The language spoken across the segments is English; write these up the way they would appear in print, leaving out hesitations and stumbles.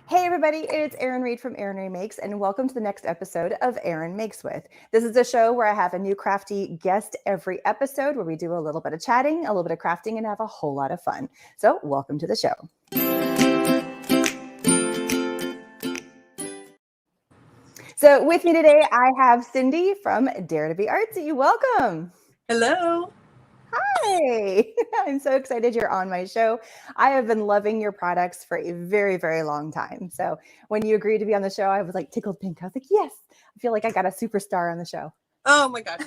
Hey everybody, it's Erin Reed from Erin Makes, and welcome to the next episode of Erin Makes With. This is a show where I have a new crafty guest every episode where we do a little bit of chatting, a little bit of crafting, and have a whole lot of fun. So welcome to the show. So with me today, I have Cindy from Dare to be Artsy. Welcome. Hello. Hi. I'm so excited you're on my show. I have been loving your products for a very, very long time. So when you agreed to be on the show, I was like tickled pink. I was like, yes, I feel like I got a superstar on the show. Oh my gosh.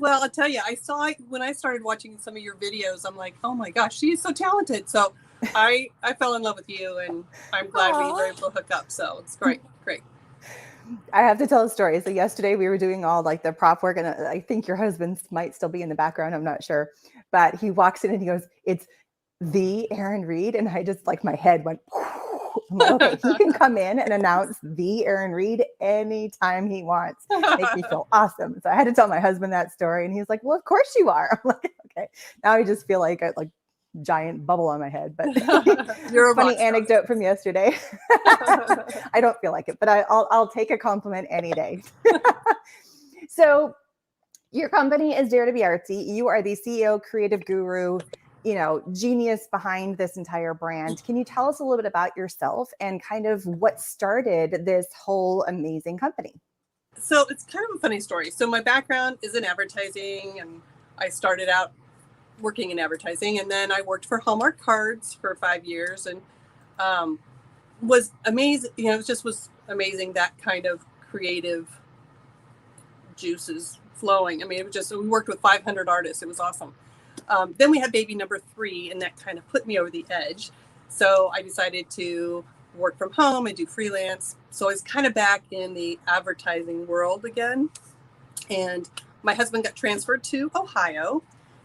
I'll tell you, I saw it when I started watching some of your videos. I'm like, oh my gosh, she's so talented. So I fell in love with you, and I'm glad we were able to hook up. So it's great. I have to tell a story. So yesterday we were doing all like the prop work, and I think your husband might still be in the background. I'm not sure, but he walks in and he goes, "It's the Erin Reed," and I just like my head went. I'm like, okay, he can come in and announce the Erin Reed anytime he wants. Make me feel awesome. So I had to tell my husband that story, and he's like, "Well, of course you are." I'm like, okay. Now I just feel like a giant bubble on my head. But You're a funny anecdote from yesterday. I don't feel like it, but I'll take a compliment any day. So your company is Dare to be Artsy. You are the CEO, creative guru, genius behind this entire brand. Can you tell us a little bit about yourself and kind of what started this whole amazing company? So it's kind of a funny story. So my background is in advertising, and I started out working in advertising, and then I worked for Hallmark Cards for 5 years, and was amazing. It just was amazing, that kind of creative juices flowing. I mean, it was just, we worked with 500 artists. It was awesome. Then we had baby number 3, and that kind of put me over the edge. So I decided to work from home and do freelance. So I was kind of back in the advertising world again. And my husband got transferred to Ohio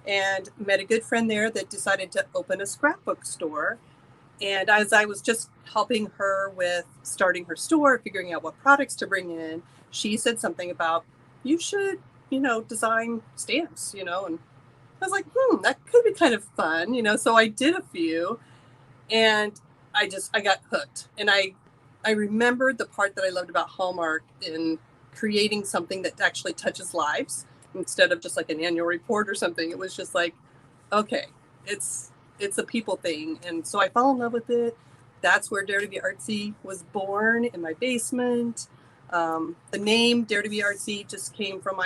and met a good friend there that decided to open a scrapbook store. And as I was just helping her with starting her store, figuring out what products to bring in, she said something about, you should, design stamps, and I was like, that could be kind of fun, so I did a few, and I got hooked. And I remembered the part that I loved about Hallmark in creating something that actually touches lives instead of just like an annual report or something. It was just like, okay, it's a people thing. And so I fell in love with it. That's where Dare to be Artsy was born, in my basement. The name Dare to be Artsy just came from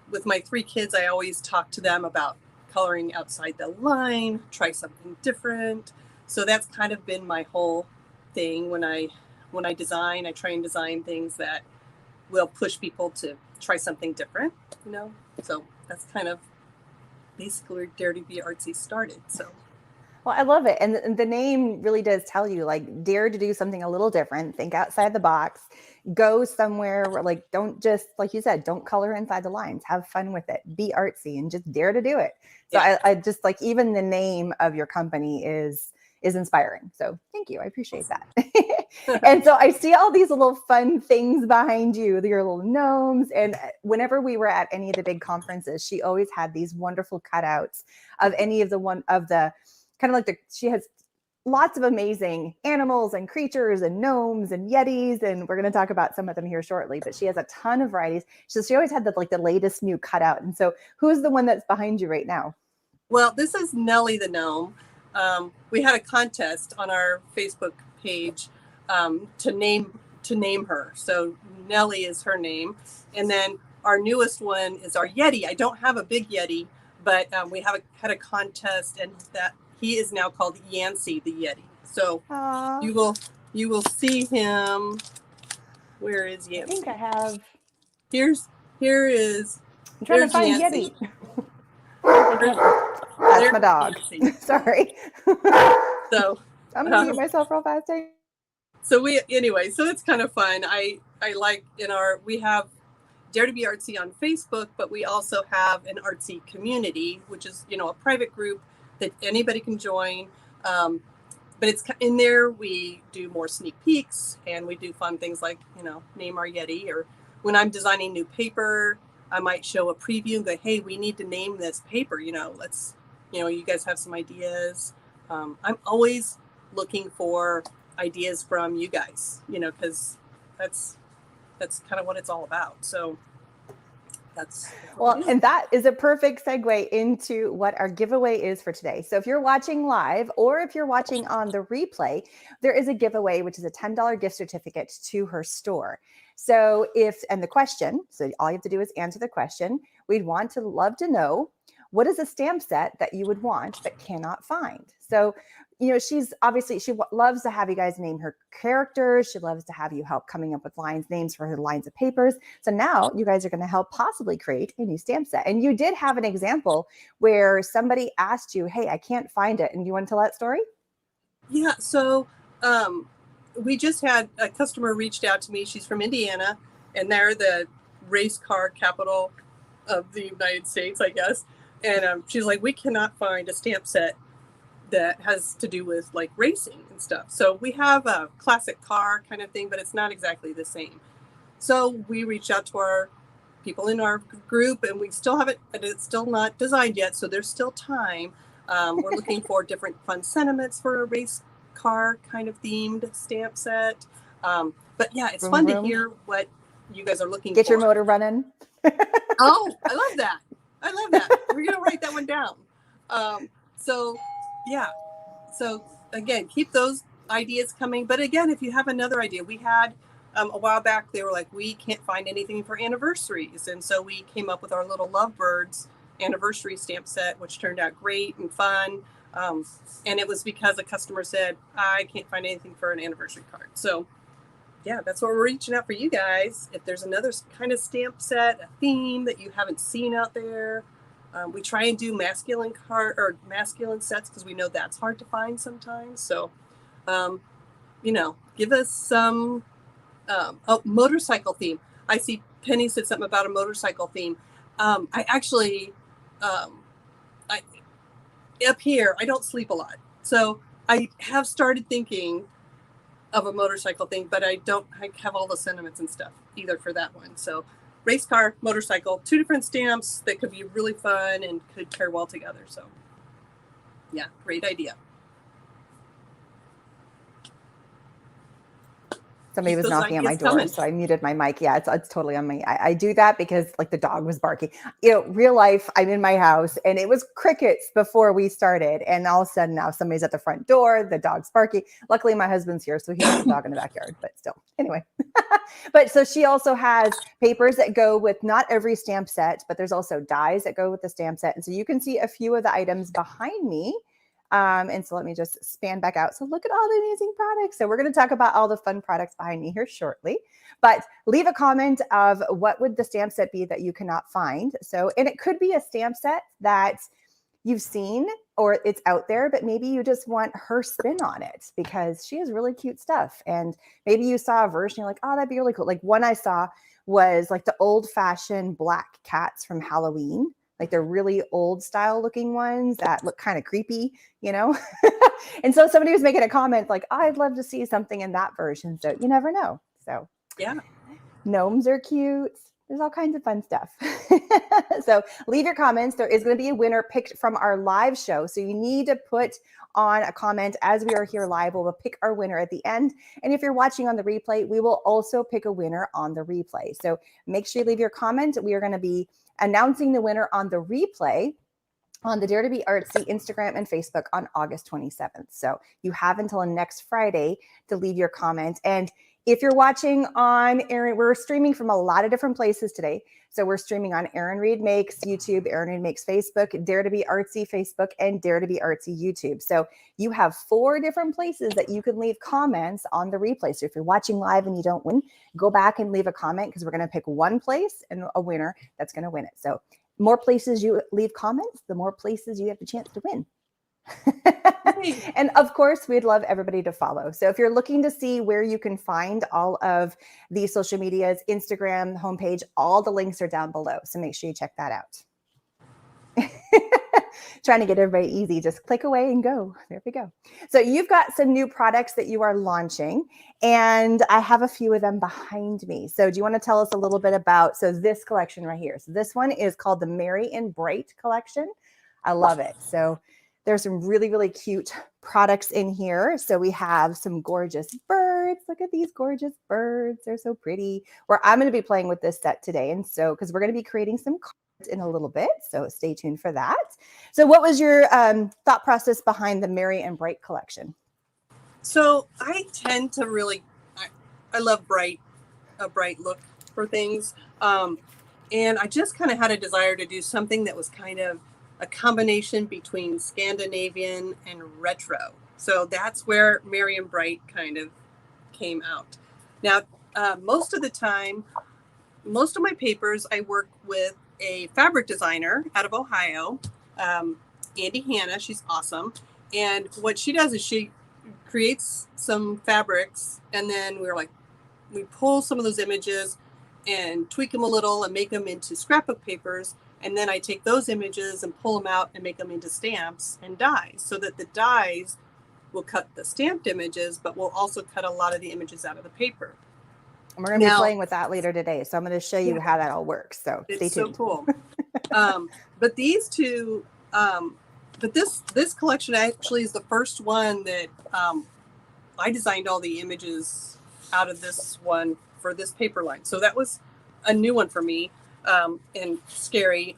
with my 3 kids. I always talk to them about coloring outside the line, try something different. So that's kind of been my whole thing. When I design, I try and design things that will push people to try something different, So that's kind of basically where Dare to be Artsy started. So. Well, I love it. And the name really does tell you, like, dare to do something a little different, think outside the box, go somewhere where, like, don't just, like you said, don't color inside the lines, have fun with it, be artsy, and just dare to do it. So yeah. I just like, even the name of your company is inspiring. So thank you. I appreciate that. And so I see all these little fun things behind you, your little gnomes. And whenever we were at any of the big conferences, she always had these wonderful cutouts of any of the kind of like she has lots of amazing animals and creatures and gnomes and yetis, and we're going to talk about some of them here shortly, but she has a ton of varieties. So she always had the latest new cutout. And so who's the one that's behind you right now? Well, this is Nellie the gnome. We had a contest on our Facebook page to name her. So Nellie is her name. And then our newest one is our Yeti. I don't have a big Yeti, but we had a contest, and that he is now called Yancey the Yeti. So you will see him. Where is Yancey? I think I have. Here is. I'm trying to find Yancey. Yeti. That's my dog. Sorry. So I'm gonna mute myself real fast. So so it's kind of fun. I like we have Dare to be Artsy on Facebook, but we also have an Artsy community, which is, a private group that anybody can join. But it's in there, we do more sneak peeks, and we do fun things like, name our Yeti, or when I'm designing new paper, I might show a preview and go, hey, we need to name this paper, let's, you guys have some ideas. I'm always looking for ideas from you guys, because that's kind of what it's all about. So that's well, and that is a perfect segue into what our giveaway is for today. So if you're watching live or if you're watching on the replay, there is a giveaway, which is a $10 gift certificate to her store. So and the question, so all you have to do is answer the question. We'd love to know, what is a stamp set that you would want but cannot find? So, she loves to have you guys name her characters. She loves to have you help coming up with names for her lines of papers. So now you guys are going to help possibly create a new stamp set. And you did have an example where somebody asked you, hey, I can't find it. And you want to tell that story? Yeah. So we just had a customer reached out to me. She's from Indiana, and they're the race car capital of the United States, I guess. And she's like, we cannot find a stamp set that has to do with like racing and stuff. So we have a classic car kind of thing, but it's not exactly the same. So we reached out to our people in our group, and we still haven't, it's still not designed yet. So there's still time. We're looking for different fun sentiments for a race car kind of themed stamp set. But yeah, it's fun to hear what you guys are looking for. Get your motor running. Oh, I love that. We're going to write that one down. So again, keep those ideas coming. But again, if you have another idea, we had a while back, they were like, we can't find anything for anniversaries. And so we came up with our little Lovebirds anniversary stamp set, which turned out great and fun. And it was because a customer said, I can't find anything for an anniversary card. So yeah, that's what we're reaching out for you guys. If there's another kind of stamp set, a theme that you haven't seen out there, we try and do masculine sets because we know that's hard to find sometimes. So, give us some motorcycle theme. I see Penny said something about a motorcycle theme. I actually, up here, I don't sleep a lot. So I have started thinking of a motorcycle thing, but I have all the sentiments and stuff either for that one. So race car, motorcycle, 2 different stamps that could be really fun and could pair well together. So yeah, great idea. Somebody was knocking at my door, so I muted my mic. Yeah, it's totally on me. I do that because like the dog was barking. Real life, I'm in my house and it was crickets before we started. And all of a sudden now somebody's at the front door, the dog's barking. Luckily my husband's here, so he has the dog in the backyard, but still. Anyway. But so she also has papers that go with not every stamp set, but there's also dies that go with the stamp set. And so you can see a few of the items behind me. And so let me just span back out. So look at all the amazing products. So we're going to talk about all the fun products behind me here shortly, but leave a comment of what would the stamp set be that you cannot find. So, and it could be a stamp set that you've seen or it's out there, but maybe you just want her spin on it because she has really cute stuff. And maybe you saw a version, you're like, oh, that'd be really cool. Like one I saw was like the old fashioned black cats from Halloween. Like they're really old style looking ones that look kind of creepy, And so somebody was making a comment like, oh, I'd love to see something in that version. So you never know. So yeah, gnomes are cute. There's all kinds of fun stuff. So leave your comments. There is going to be a winner picked from our live show. So you need to put on a comment as we are here live. We'll pick our winner at the end. And if you're watching on the replay, we will also pick a winner on the replay. So make sure you leave your comment. We are going to be announcing the winner on the replay on the Dare to Be Artsy Instagram and Facebook on August 27th. So you have until next Friday to leave your comment. And if you're watching on Erin, we're streaming from a lot of different places today. So we're streaming on Erin Makes YouTube, Erin Makes Facebook, Dare to Be Artsy Facebook, and Dare to Be Artsy YouTube. So you have 4 different places that you can leave comments on the replay. So if you're watching live and you don't win, go back and leave a comment because we're going to pick one place and a winner that's going to win it. So more places you leave comments, the more places you have the chance to win. And of course, we'd love everybody to follow. So if you're looking to see where you can find all of the social medias, Instagram, homepage, all the links are down below. So make sure you check that out. Trying to get everybody easy. Just click away and go. There we go. So you've got some new products that you are launching, and I have a few of them behind me. So do you want to tell us a little bit about, so this collection right here. So this one is called the Merry and Bright collection. I love it. So There's some really, really cute products in here. So we have some gorgeous birds. Look at these gorgeous birds. They're so pretty. Where I'm going to be playing with this set today. And so, because we're going to be creating some cards in a little bit. So stay tuned for that. So what was your thought process behind the Merry and Bright collection? So I tend to really, I love a bright look for things. And I just kind of had a desire to do something that was kind of a combination between Scandinavian and retro. So that's where Merry and Bright kind of came out. Now, most of the time, most of my papers, I work with a fabric designer out of Ohio, Andy Hanna. She's awesome. And what she does is she creates some fabrics, and then we pull some of those images and tweak them a little and make them into scrapbook papers. And then I take those images and pull them out and make them into stamps and dies, so that the dies will cut the stamped images, but will also cut a lot of the images out of the paper. And we're going to be playing with that later today. So I'm going to show you how that all works. So stay tuned. It's so cool. But these two, but this collection actually is the first one that I designed all the images out of this one for this paper line. So that was a new one for me, and scary,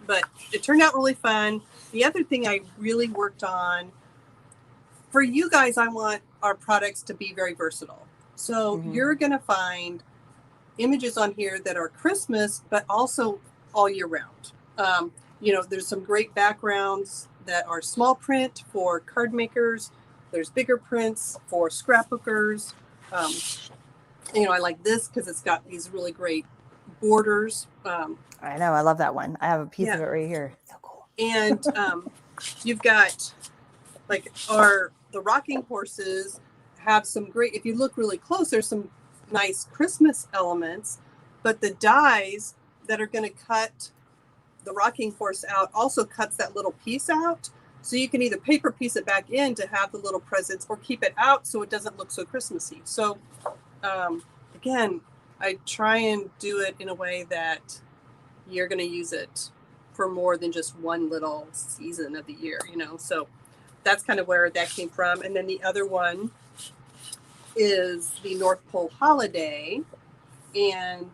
but it turned out really fun. The other thing I really worked on for you guys, I want our products to be very versatile. So you're going to find images on here that are Christmas, but also all year round. There's some great backgrounds that are small print for card makers. There's bigger prints for scrapbookers. I like this because it's got these really great borders. I know. I love that one. I have a piece of it right here. So cool. And you've got the rocking horses have some great, if you look really close, there's some nice Christmas elements, but the dies that are going to cut the rocking horse out also cuts that little piece out. So you can either paper piece it back in to have the little presents, or keep it out so it doesn't look so Christmassy. So again, I try and do it in a way that you're going to use it for more than just one little season of the year, so that's kind of where that came from. And then the other one is the North Pole holiday. And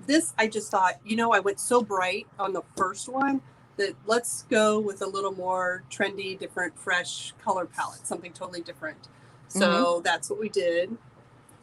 this, I just thought, I went so bright on the first one that let's go with a little more trendy, different, fresh color palette, something totally different. So that's what we did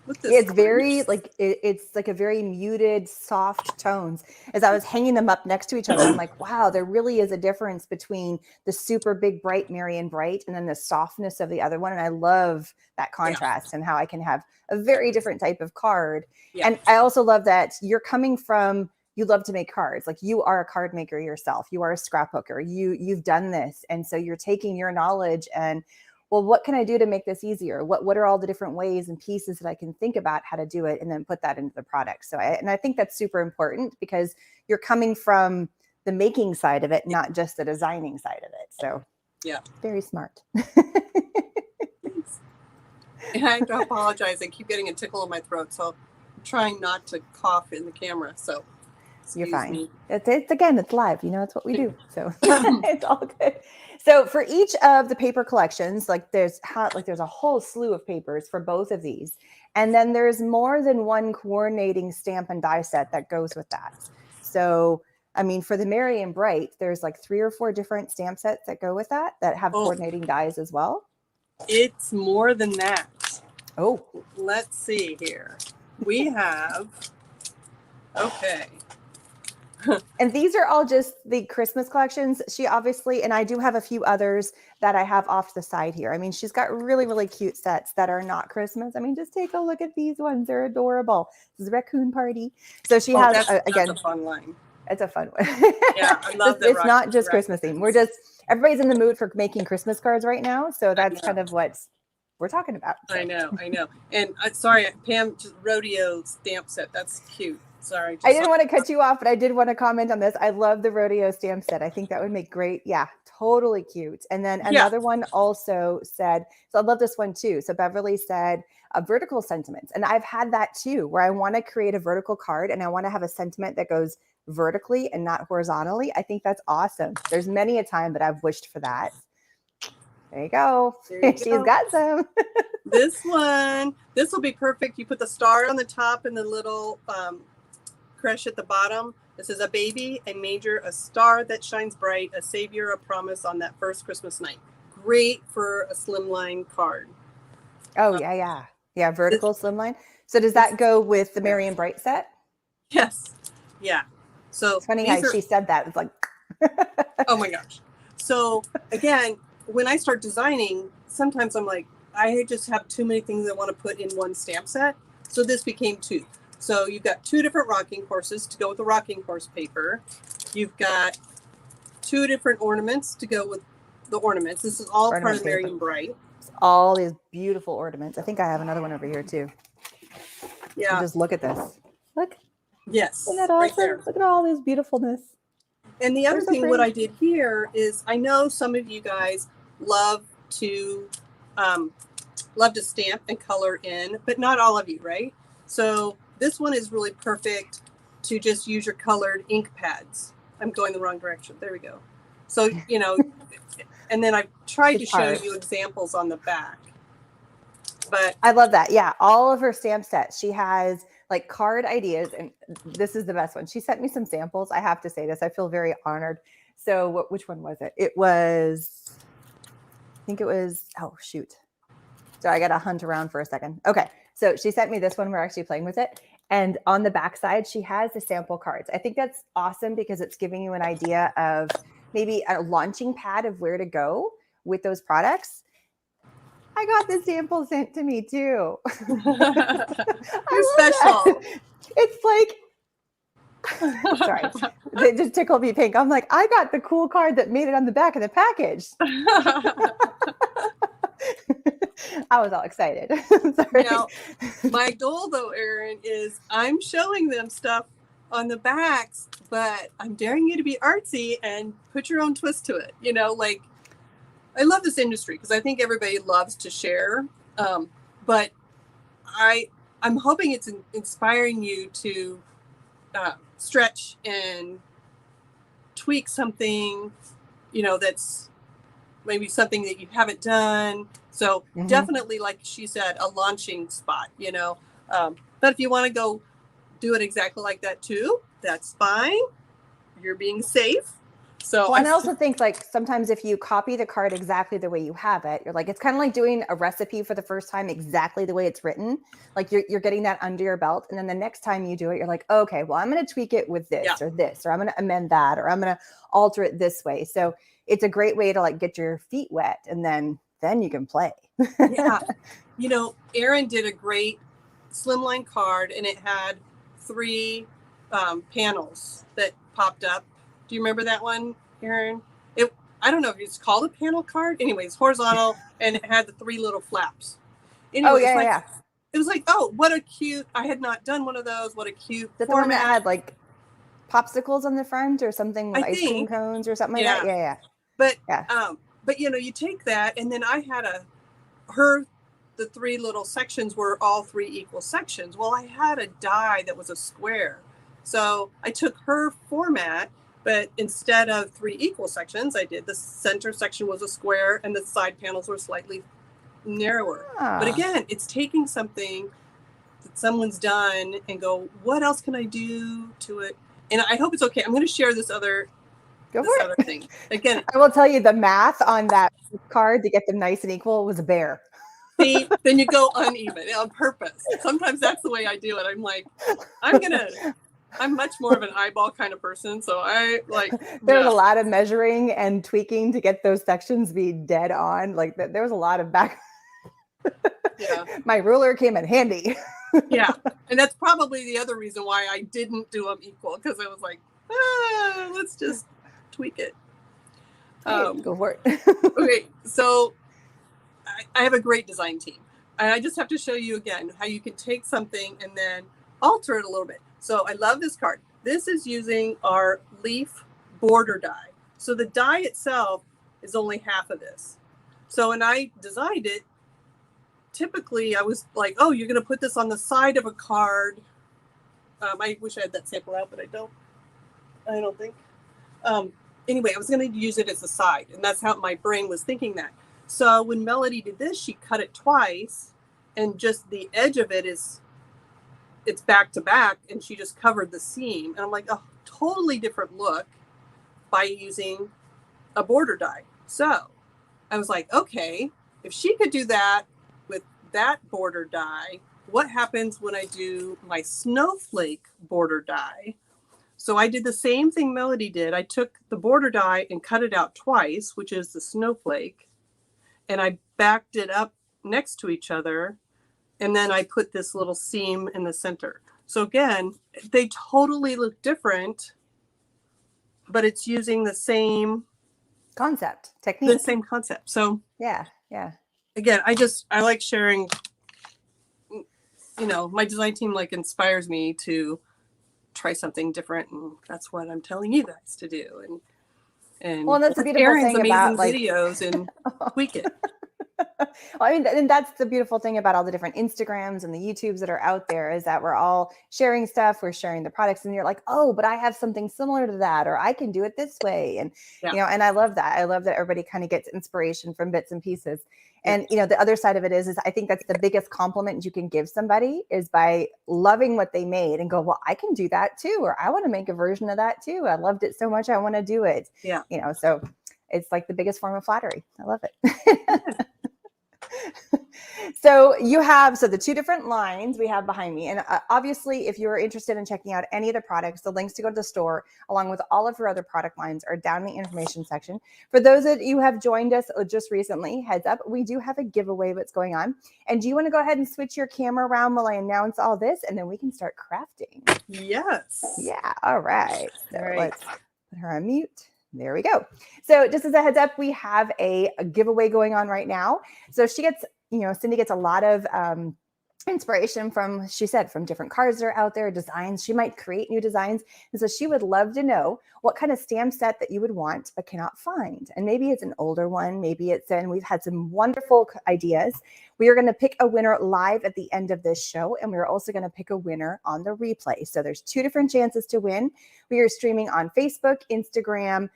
with this. It's very it's like a very muted, soft tones. As I was hanging them up next to each other, I'm like, wow, there really is a difference between the super big, bright Merry and Bright and then the softness of the other one. And I love that contrast and how I can have a very different type of card. Yeah. And I also love that you're coming from, you love to make cards. Like, you are a card maker yourself. You are a scrapbooker. You've done this. And so you're taking your knowledge and, well, what can I do to make this easier? What are all the different ways and pieces that I can think about how to do it, and then put that into the product? So I think that's super important, because you're coming from the making side of it, not just the designing side of it. So yeah, very smart. I have to apologize. I keep getting a tickle in my throat, so I'm trying not to cough in the camera. So you're fine. It's live. It's what we do. So it's all good. So for each of the paper collections, there's a whole slew of papers for both of these. And then there's more than one coordinating stamp and die set that goes with that. So, for the Merry and Bright, there's 3 or 4 different stamp sets that go with that have coordinating dies as well. It's more than that. Oh, let's see here. We have, okay. And these are all just the Christmas collections. She obviously, and I do have a few others that I have off the side here. She's got really, really cute sets that are not Christmas. Just take a look at these ones. They're adorable. This is a raccoon party. So she has, again, that's a fun line. It's a fun one. Yeah, I love that. It's not just Christmas theme. Everybody's in the mood for making Christmas cards right now. So that's kind of what we're talking about. So. I know. And sorry, Pam, just rodeo stamp set. That's cute. Sorry. I didn't want to cut you off, but I did want to comment on this. I love the rodeo stamp set. I think that would make great. Yeah, totally cute. And then another one also said, so I love this one too. So Beverly said vertical sentiments. And I've had that too, where I want to create a vertical card and I want to have a sentiment that goes vertically and not horizontally. I think that's awesome. There's many a time that I've wished for that. There you go. There you She's go. got some. This will be perfect. You put the star on the top and the little creche at the bottom. This is a baby, a major, a star that shines bright, a savior, a promise on that first Christmas night. Great for a slimline card. Oh, yeah. Vertical slimline. So does that go with the Merry and Bright set? Yes. Yeah. So it's funny how she said that. It's like, oh my gosh. So again, when I start designing, sometimes I'm like, I just have too many things I want to put in one stamp set. So this became 2. So you've got 2 different rocking horses to go with the rocking horse paper. You've got 2 different ornaments to go with the ornaments. This is all part of Merry and Bright. All these beautiful ornaments. I think I have another one over here too. Yeah. So just look at this. Look. Yes. Isn't that awesome? Right there. Look at all this beautifulness. And the other thing, what I did here is, I know some of you guys love to stamp and color in, but not all of you, right? So this one is really perfect to just use your colored ink pads. I'm going the wrong direction. There we go. So, you know, and then I've tried to show you examples on the back. But I love that. Yeah. All of her stamp sets, she has like card ideas. And this is the best one. She sent me some samples. I have to say this. I feel very honored. So which one was it? It was, I think it was, oh, shoot. So I got to hunt around for a second. Okay. So she sent me this one. We're actually playing with it. And on the back side, she has the sample cards. I think that's awesome because it's giving you an idea of maybe a launching pad of where to go with those products. I got the sample sent to me too. You're special. It's like, sorry, they just tickled me pink. I'm like, I got the cool card that made it on the back of the package. I was all excited. Sorry. Now, my goal though, Erin, is I'm showing them stuff on the backs, but I'm daring you to be artsy and put your own twist to it. You know, like, I love this industry because I think everybody loves to share. But I'm hoping it's inspiring you to stretch and tweak something, you know, that's maybe something that you haven't done. So definitely, like she said, a launching spot, you know. But if you want to go do it exactly like that too, that's fine. You're being safe. So well, I also think like sometimes if you copy the card exactly the way you have it, you're like, it's kind of like doing a recipe for the first time exactly the way it's written. Like you're getting that under your belt. And then the next time you do it, you're like, okay, well, I'm going to tweak it with this or this, or I'm going to amend that, or I'm going to alter it this way. So it's a great way to like get your feet wet and then you can play. Yeah. You know, Erin did a great slimline card and it had 3 panels that popped up. Do you remember that one, Erin? I don't know if it's called a panel card. Anyways, horizontal, and it had the 3 little flaps. Anyways, It was like, oh, what a cute, I had not done one of those. What a cute the one that had like popsicles on the front or something with ice cream cones or something like that. Yeah. But you know, you take that and then I had the 3 little sections were all 3 equal sections. Well, I had a die that was a square. So I took her format, but instead of 3 equal sections, I did the center section was a square and the side panels were slightly narrower. But again, it's taking something that someone's done and go, what else can I do to it? And I hope it's okay. I'm going to share this other thing. Again, I will tell you the math on that card to get them nice and equal was a bear. See, then you go uneven on purpose. Sometimes that's the way I do it. I'm like, I'm much more of an eyeball kind of person. So there's a lot of measuring and tweaking to get those sections to be dead on. Like there was a lot of back. Yeah. My ruler came in handy. Yeah. And that's probably the other reason why I didn't do them equal. Because I was like, let's just tweak it. Go for it. Okay. So I have a great design team. And I just have to show you again how you can take something and then alter it a little bit. So I love this card. This is using our leaf border die. So the die itself is only half of this. So when I designed it, typically I was like, oh, you're going to put this on the side of a card. I wish I had that sample out, but I don't think. Anyway, I was going to use it as a side. And that's how my brain was thinking that. So when Melody did this, she cut it twice, and just the edge of it it's back to back, and she just covered the seam. And I'm like, a totally different look by using a border die. So I was like, okay, if she could do that with that border die, what happens when I do my snowflake border die? So I did the same thing Melody did. I took the border die and cut it out twice, which is the snowflake, and I backed it up next to each other. And then I put this little seam in the center. So again, they totally look different, but it's using the same concept, technique. The same concept. So yeah. Again, I like sharing, my design team like inspires me to try something different, and that's what I'm telling you guys to do. And well, that's the beautiful Erin's thing amazing about videos and tweak it. Well, I mean, and that's the beautiful thing about all the different Instagrams and the YouTubes that are out there, is that we're all sharing stuff, we're sharing the products, and you're like, oh, but I have something similar to that, or I can do it this way. And, and I love that. I love that everybody kind of gets inspiration from bits and pieces. And, the other side of it is I think that's the biggest compliment you can give somebody, is by loving what they made and go, well, I can do that too, or I want to make a version of that too. I loved it so much, I want to do it. Yeah. So it's like the biggest form of flattery. I love it. So the two different lines we have behind me. And obviously, if you're interested in checking out any of the products, the links to go to the store, along with all of her other product lines, are down in the information section. For those that you have joined us just recently, heads up, we do have a giveaway that's going on. And do you want to go ahead and switch your camera around while I announce all this, and then we can start crafting? Yes. Yeah. All right. So let's put her on mute. There we go. So just as a heads up, we have a giveaway going on right now. So Cindy gets a lot of inspiration from different cards that are out there, designs. She might create new designs. And so she would love to know what kind of stamp set that you would want but cannot find. And maybe it's an older one. Maybe and we've had some wonderful ideas. We are going to pick a winner live at the end of this show. And we're also going to pick a winner on the replay. So there's two different chances to win. We are streaming on Facebook, Instagram.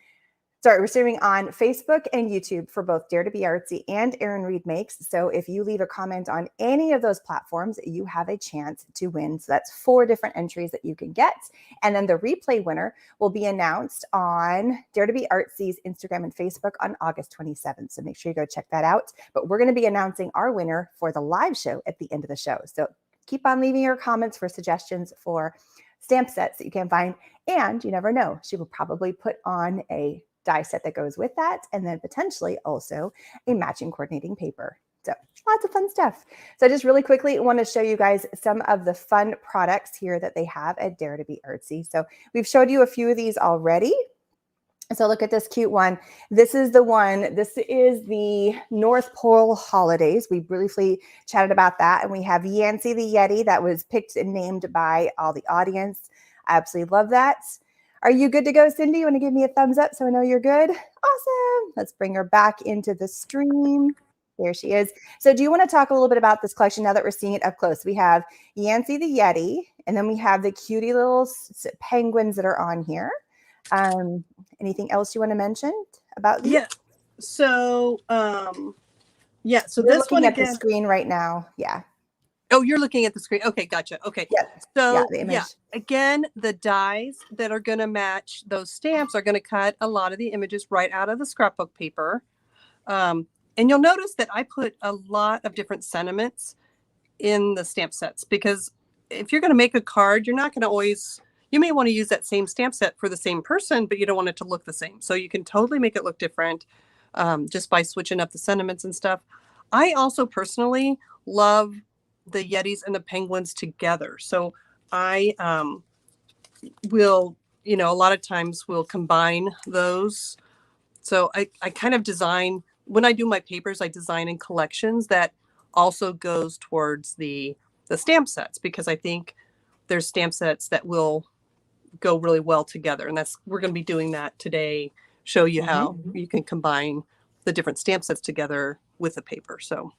We're streaming on Facebook and YouTube for both Dare to Be Artsy and Erin Makes. So if you leave a comment on any of those platforms, you have a chance to win. So that's 4 different entries that you can get. And then the replay winner will be announced on Dare to Be Artsy's Instagram and Facebook on August 27th. So make sure you go check that out. But we're going to be announcing our winner for the live show at the end of the show. So keep on leaving your comments for suggestions for stamp sets that you can find. And you never know, she will probably put on a die set that goes with that, and then potentially also a matching coordinating paper. So lots of fun stuff. So I just really quickly want to show you guys some of the fun products here that they have at Dare to Be Artsy. So we've showed you a few of these already. So look at this cute one. This is the one. This is the North Pole holidays. We briefly chatted about that. And we have Yancey the Yeti that was picked and named by all the audience. I absolutely love that. Are you good to go, Cindy? You want to give me a thumbs up so I know you're good? Awesome. Let's bring her back into the stream. There she is. So do you want to talk a little bit about this collection now that we're seeing it up close? We have Yancey the Yeti, and then we have the cutie little penguins that are on here. Anything else you want to mention about these? Yeah. So, So you're this looking one at again, the screen right now. Yeah. Oh, you're looking at the screen. Okay, gotcha. Okay. Yeah. So the image. Again, the dies that are going to match those stamps are going to cut a lot of the images right out of the scrapbook paper. And you'll notice that I put a lot of different sentiments in the stamp sets, because if you're going to make a card, you're not going to always, you may want to use that same stamp set for the same person, but you don't want it to look the same. So you can totally make it look different just by switching up the sentiments and stuff. I also personally love the Yetis and the penguins together. So I will, a lot of times we'll combine those. So I kind of design, when I do my papers, I design in collections that also goes towards the stamp sets, because I think there's stamp sets that will go really well together. And we're going to be doing that today, show you how you can combine the different stamp sets together with the paper. So,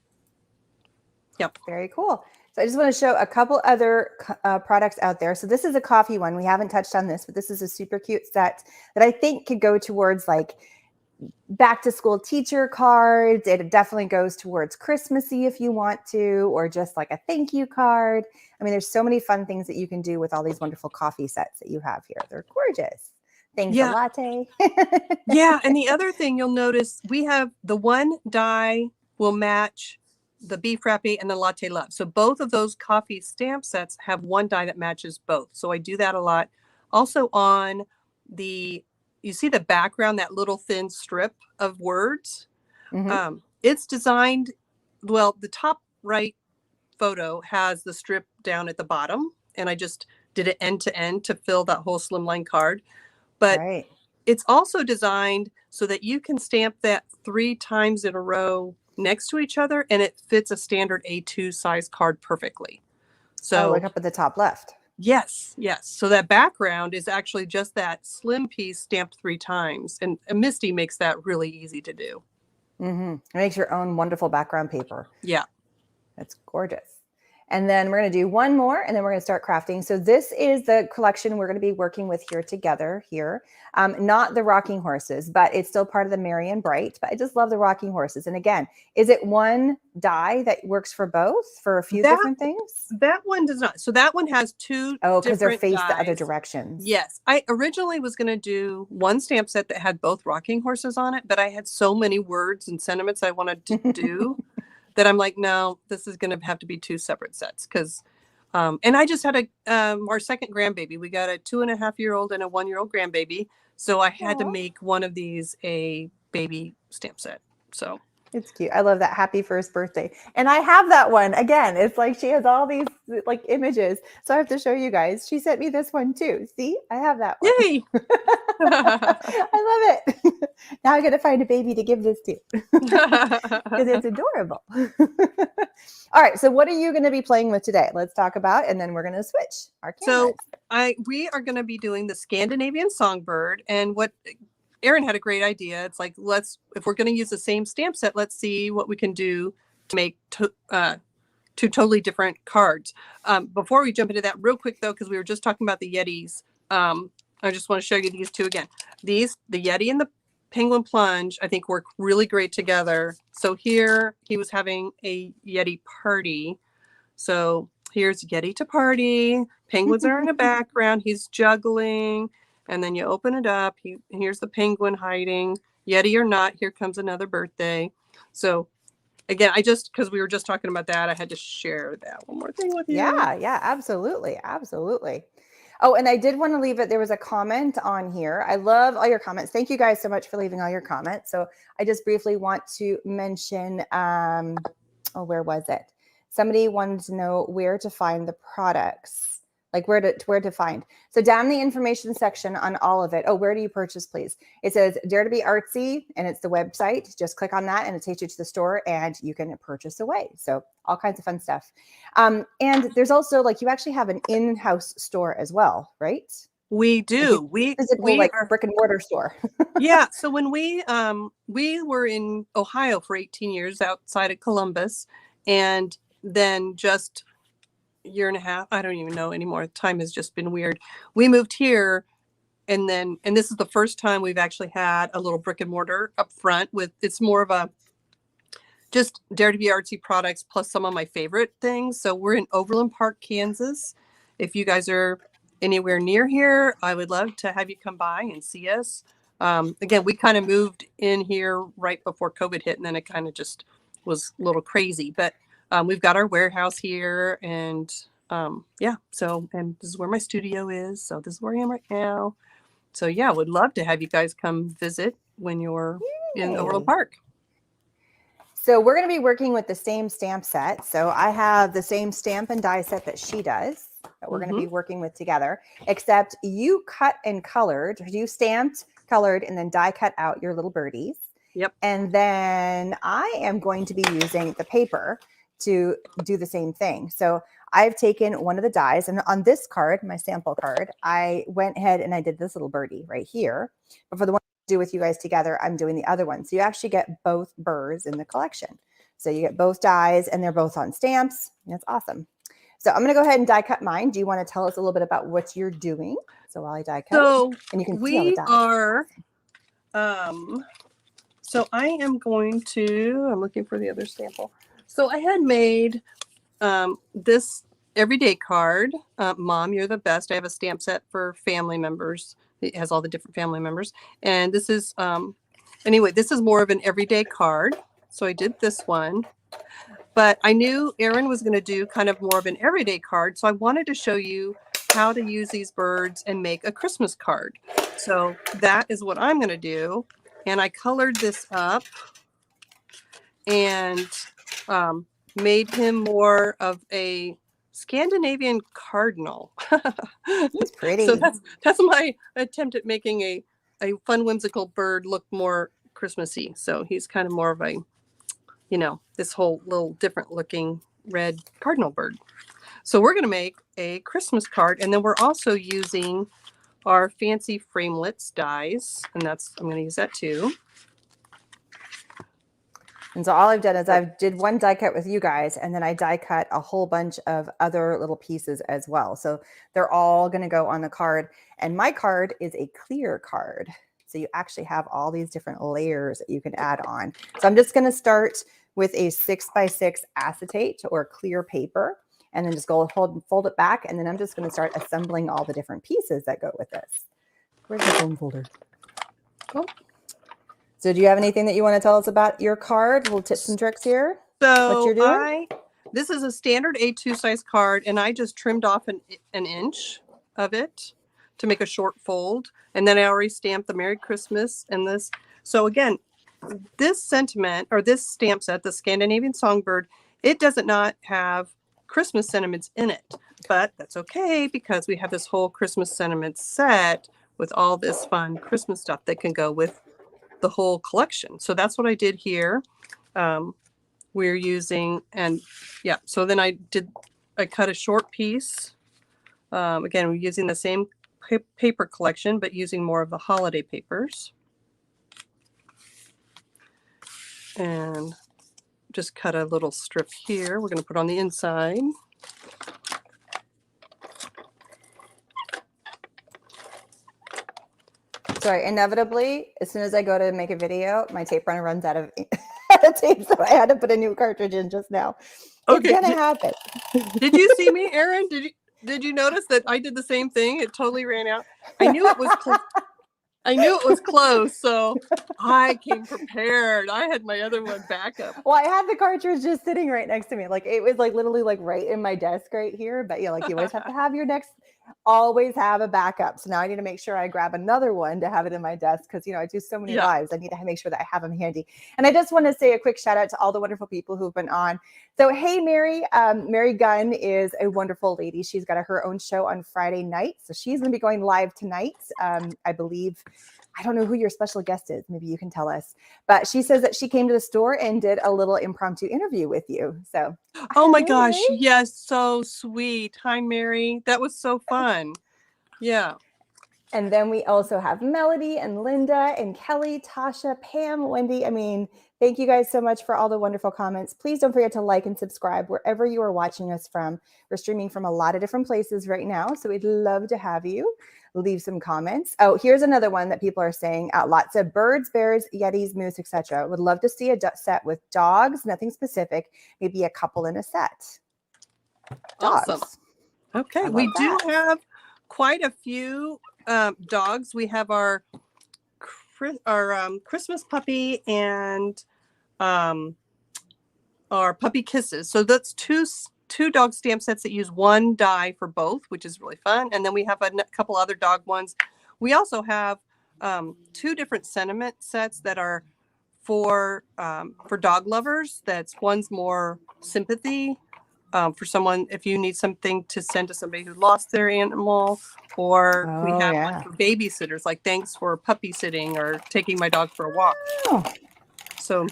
yep. Very cool. So I just want to show a couple other products out there. So this is a coffee one. We haven't touched on this, but this is a super cute set that I think could go towards like back to school teacher cards. It definitely goes towards Christmassy if you want to, or just like a thank you card. I mean, there's so many fun things that you can do with all these wonderful coffee sets that you have here. They're gorgeous. Thanks a Yeah. latte. Yeah. And the other thing you'll notice, we have the one die will match the beef frappe and the latte love. So both of those coffee stamp sets have one die that matches both. So I do that a lot. Also on you see the background, that little thin strip of words. Mm-hmm. It's designed, well, the top right photo has the strip down at the bottom, and I just did it end to end to fill that whole slimline card. But Right. it's also designed so that you can stamp that 3 times in a row next to each other, and it fits a standard A2 size card perfectly. So like up at the top left. yes. So that background is actually just that slim piece stamped 3 times, and Misty makes that really easy to do. Mm-hmm. It makes your own wonderful background paper. Yeah. That's gorgeous. And then we're going to do one more, and then we're going to start crafting. So this is the collection we're going to be working with here together here. Not the rocking horses, but it's still part of the Merry and Bright. But I just love the rocking horses. And again, is it one die that works for both for a few different things? That one does not. So that one has 2 because they're different faced dies. the other directions. Yes. I originally was going to do one stamp set that had both rocking horses on it, but I had so many words and sentiments I wanted to do that I'm like, no, this is going to have to be 2 separate sets. Because and I just had our second grandbaby. We got a 2.5-year-old and a 1-year-old grandbaby. So I had to make one of these a baby stamp set. So it's cute. I love that. Happy first birthday. And I have that one. Again, it's like she has all these like images. So I have to show you guys. She sent me this one too. See, I have that one. Yay! I love it. Now I got to find a baby to give this to because it's adorable. All right. So what are you going to be playing with today? Let's talk about, and then we're going to switch our cameras. So we are going to be doing the Scandinavian Songbird, and what Erin had a great idea. It's like, if we're going to use the same stamp set, let's see what we can do to make 2 totally different cards. Before we jump into that real quick though, because we were just talking about the Yetis, I just want to show you these 2 again. The Yeti and the Penguin Plunge, I think, work really great together. So here he was having a Yeti party. So here's Yeti to party. Penguins are in the background. He's juggling. And then you open it up. Here's the penguin hiding. Yeti or not, here comes another birthday. So again, because we were just talking about that, I had to share that one more thing with you. Yeah, absolutely. Oh, and I did want to leave it. There was a comment on here. I love all your comments. Thank you guys so much for leaving all your comments. So I just briefly want to mention, where was it? Somebody wanted to know where to find the products, like where to find. So down in the information section on all of it. Oh, where do you purchase, please? It says Dare to be Artsy, and it's the website. Just click on that and it takes you to the store and you can purchase away. So all kinds of fun stuff. And there's also, like, you actually have an in-house store as well, right? We do. We like our brick and mortar store. Yeah. So when we were in Ohio for 18 years outside of Columbus, and then just a year and a half, I don't even know anymore. Time has just been weird. We moved here, and this is the first time we've actually had a little brick and mortar up front with, it's more of a just Dare to be Artsy products plus some of my favorite things. So we're in Overland Park, Kansas. If you guys are anywhere near here, I would love to have you come by and see us. Again, we kind of moved in here right before COVID hit, and then it kind of just was a little crazy. But we've got our warehouse here, and so, and this is where my studio is. So this is where I am right now. So yeah, would love to have you guys come visit when you're in Overland Park. So we're going to be working with the same stamp set. So I have the same stamp and die set that she does that we're going to be working with together, except you cut and colored, you stamped, colored, and then die cut out your little birdies. Yep. And then I am going to be using the paper to do the same thing. So I've taken one of the dies, and on this card, my sample card, I went ahead and I did this little birdie right here. But for the one to do with you guys together, I'm doing the other one. So you actually get both birds in the collection. So you get both dies, and they're both on stamps. And it's awesome. So I'm going to go ahead and die cut mine. Do you want to tell us a little bit about what you're doing? So while I die cut, so and you can we see all the dies. are So I am going to, I'm looking for the other sample. So I had made this everyday card. Mom, you're the best. I have a stamp set for family members. It has all the different family members. And this is, anyway, this is more of an everyday card. So I did this one. But I knew Erin was going to do kind of more of an everyday card. So I wanted to show you how to use these birds and make a Christmas card. So that is what I'm going to do. And I colored this up and made him more of a Scandinavian cardinal. He's pretty. So that's my attempt at making a fun, whimsical bird look more Christmassy. So he's kind of more of a, you know, this whole little different looking red cardinal bird. So we're going to make a Christmas card. And then we're also using our fancy framelits dies. And that's, I'm going to use that too. And so all I've done is I did one die cut with you guys, and then I die cut a whole bunch of other little pieces as well. So they're all going to go on the card. And my card is a clear card. So you actually have all these different layers that you can add on. So I'm just going to start with a 6x6 acetate or clear paper, and then just go fold it back. And then I'm just going to start assembling all the different pieces that go with this. Where's the foam folder? Oh. So do you have anything that you want to tell us about your card? Little tips and tricks here? So what you're doing? This is a standard A2 size card, and I just trimmed off an inch of it to make a short fold. And then I already stamped the Merry Christmas and this. So again, this sentiment or this stamp set, the Scandinavian Songbird, it does not have Christmas sentiments in it, but that's okay because we have this whole Christmas sentiment set with all this fun Christmas stuff that can go with the whole collection. So that's what I did here. We're using, and yeah, so then I cut a short piece. Again, we're using the same paper collection, but using more of the holiday papers. And just cut a little strip here. We're going to put on the inside. Sorry, inevitably, as soon as I go to make a video, my tape runner runs out of tape, so I had to put a new cartridge in just now. Okay, it's gonna happen. Did you see me, Erin? Did you notice that I did the same thing? It totally ran out. I knew it was close, so I came prepared. I had my other one back up. Well, I had the cartridge just sitting right next to me. Like it was like literally like right in my desk right here. But yeah, like you always have to have always have a backup. So now I need to make sure I grab another one to have it in my desk because, you know, I do so many lives. I need to make sure that I have them handy. And I just want to say a quick shout out to all the wonderful people who've been on. So, hey, Mary. Mary Gunn is a wonderful lady. She's got her own show on Friday night. So she's going to be going live tonight. I believe. I don't know who your special guest is. Maybe you can tell us. But she says that she came to the store and did a little impromptu interview with you. So, oh my gosh, yes, so sweet. Hi, Mary. That was so fun. Yeah. And then we also have Melody and Linda and Kelly, Tasha, Pam, Wendy. I mean, thank you guys so much for all the wonderful comments. Please don't forget to like and subscribe wherever you are watching us from. We're streaming from a lot of different places right now, so we'd love to have you leave some comments. Oh, here's another one that people are saying out lots of birds, bears, yetis, moose, etc. Would love to see a set with dogs, nothing specific, maybe a couple in a set. Dogs. Awesome. Okay, we do have quite a few dogs. We have our Christmas puppy and our puppy kisses. So that's two dog stamp sets that use one die for both, which is really fun. And then we have a couple other dog ones. We also have two different sentiment sets that are for dog lovers. One's more sympathy for someone if you need something to send to somebody who lost their animal, or we have one for babysitters, like thanks for puppy sitting or taking my dog for a walk. Oh. So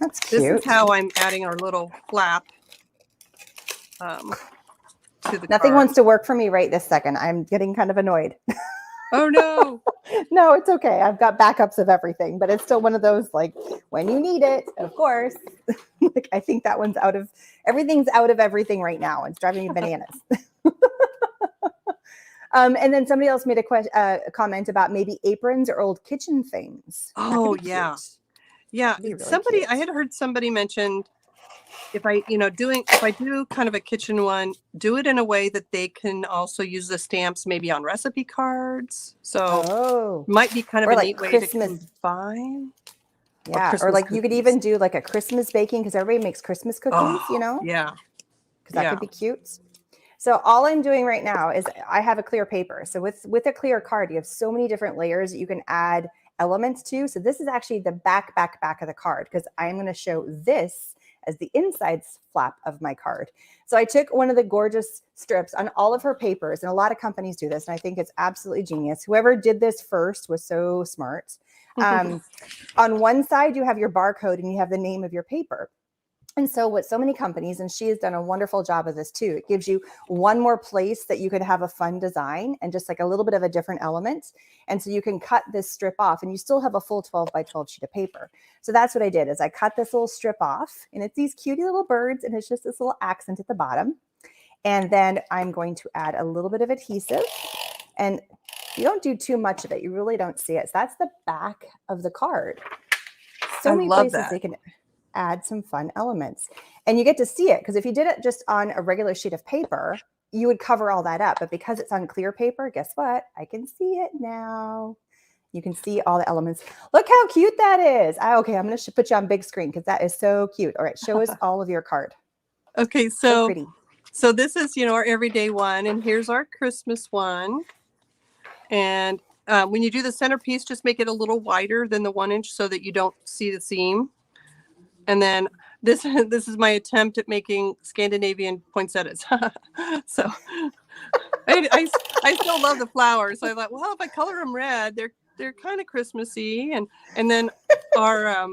that's cute. This is how I'm adding our little flap. Nothing wants to work for me right this second. I'm getting kind of annoyed. Oh no. No, it's okay. I've got backups of everything, but it's still one of those like when you need it, of course. Like I think that one's everything's out of everything right now. It's driving me bananas. And then somebody else made a comment about maybe aprons or old kitchen things. Oh yeah. Yeah. It'd be really Somebody, I cute. had heard somebody mentioned if I do kind of a kitchen one, do it in a way that they can also use the stamps maybe on recipe cards. So Oh, might be kind of or a like neat way to Christmas. combine. Or Yeah, or Christmas like you could cookies. even do like a Christmas baking because everybody makes Christmas cookies, Oh, you know, yeah. because that Yeah. could be cute. So all I'm doing right now is I have a clear paper. So with a clear card, you have so many different layers that you can add elements to. So this is actually the back of the card because I'm going to show this as the inside flap of my card. So I took one of the gorgeous strips on all of her papers, and a lot of companies do this, and I think it's absolutely genius. Whoever did this first was so smart. On one side, you have your barcode and you have the name of your paper. And so what so many companies, and she has done a wonderful job of this too, it gives you one more place that you could have a fun design and just like a little bit of a different element. And so you can cut this strip off and you still have a full 12 by 12 sheet of paper. So that's what I did is I cut this little strip off, and it's these cutie little birds, and it's just this little accent at the bottom. And then I'm going to add a little bit of adhesive, and you don't do too much of it. You really don't see it. So that's the back of the card. So I many love places that. they can add some fun elements, and you get to see it, because if you did it just on a regular sheet of paper, you would cover all that up. But because it's on clear paper, guess what? I can see it now. You can see all the elements. Look how cute that is. Okay, I'm going to put you on big screen because that is so cute. All right, show us all of your card. Okay, So pretty. so this is, our everyday one, and here's our Christmas one. And when you do the centerpiece, just make it a little wider than the 1 inch so that you don't see the seam. And then this is my attempt at making Scandinavian poinsettias. So I still love the flowers. So I thought, well, if I color them red, they're kind of Christmassy. And then our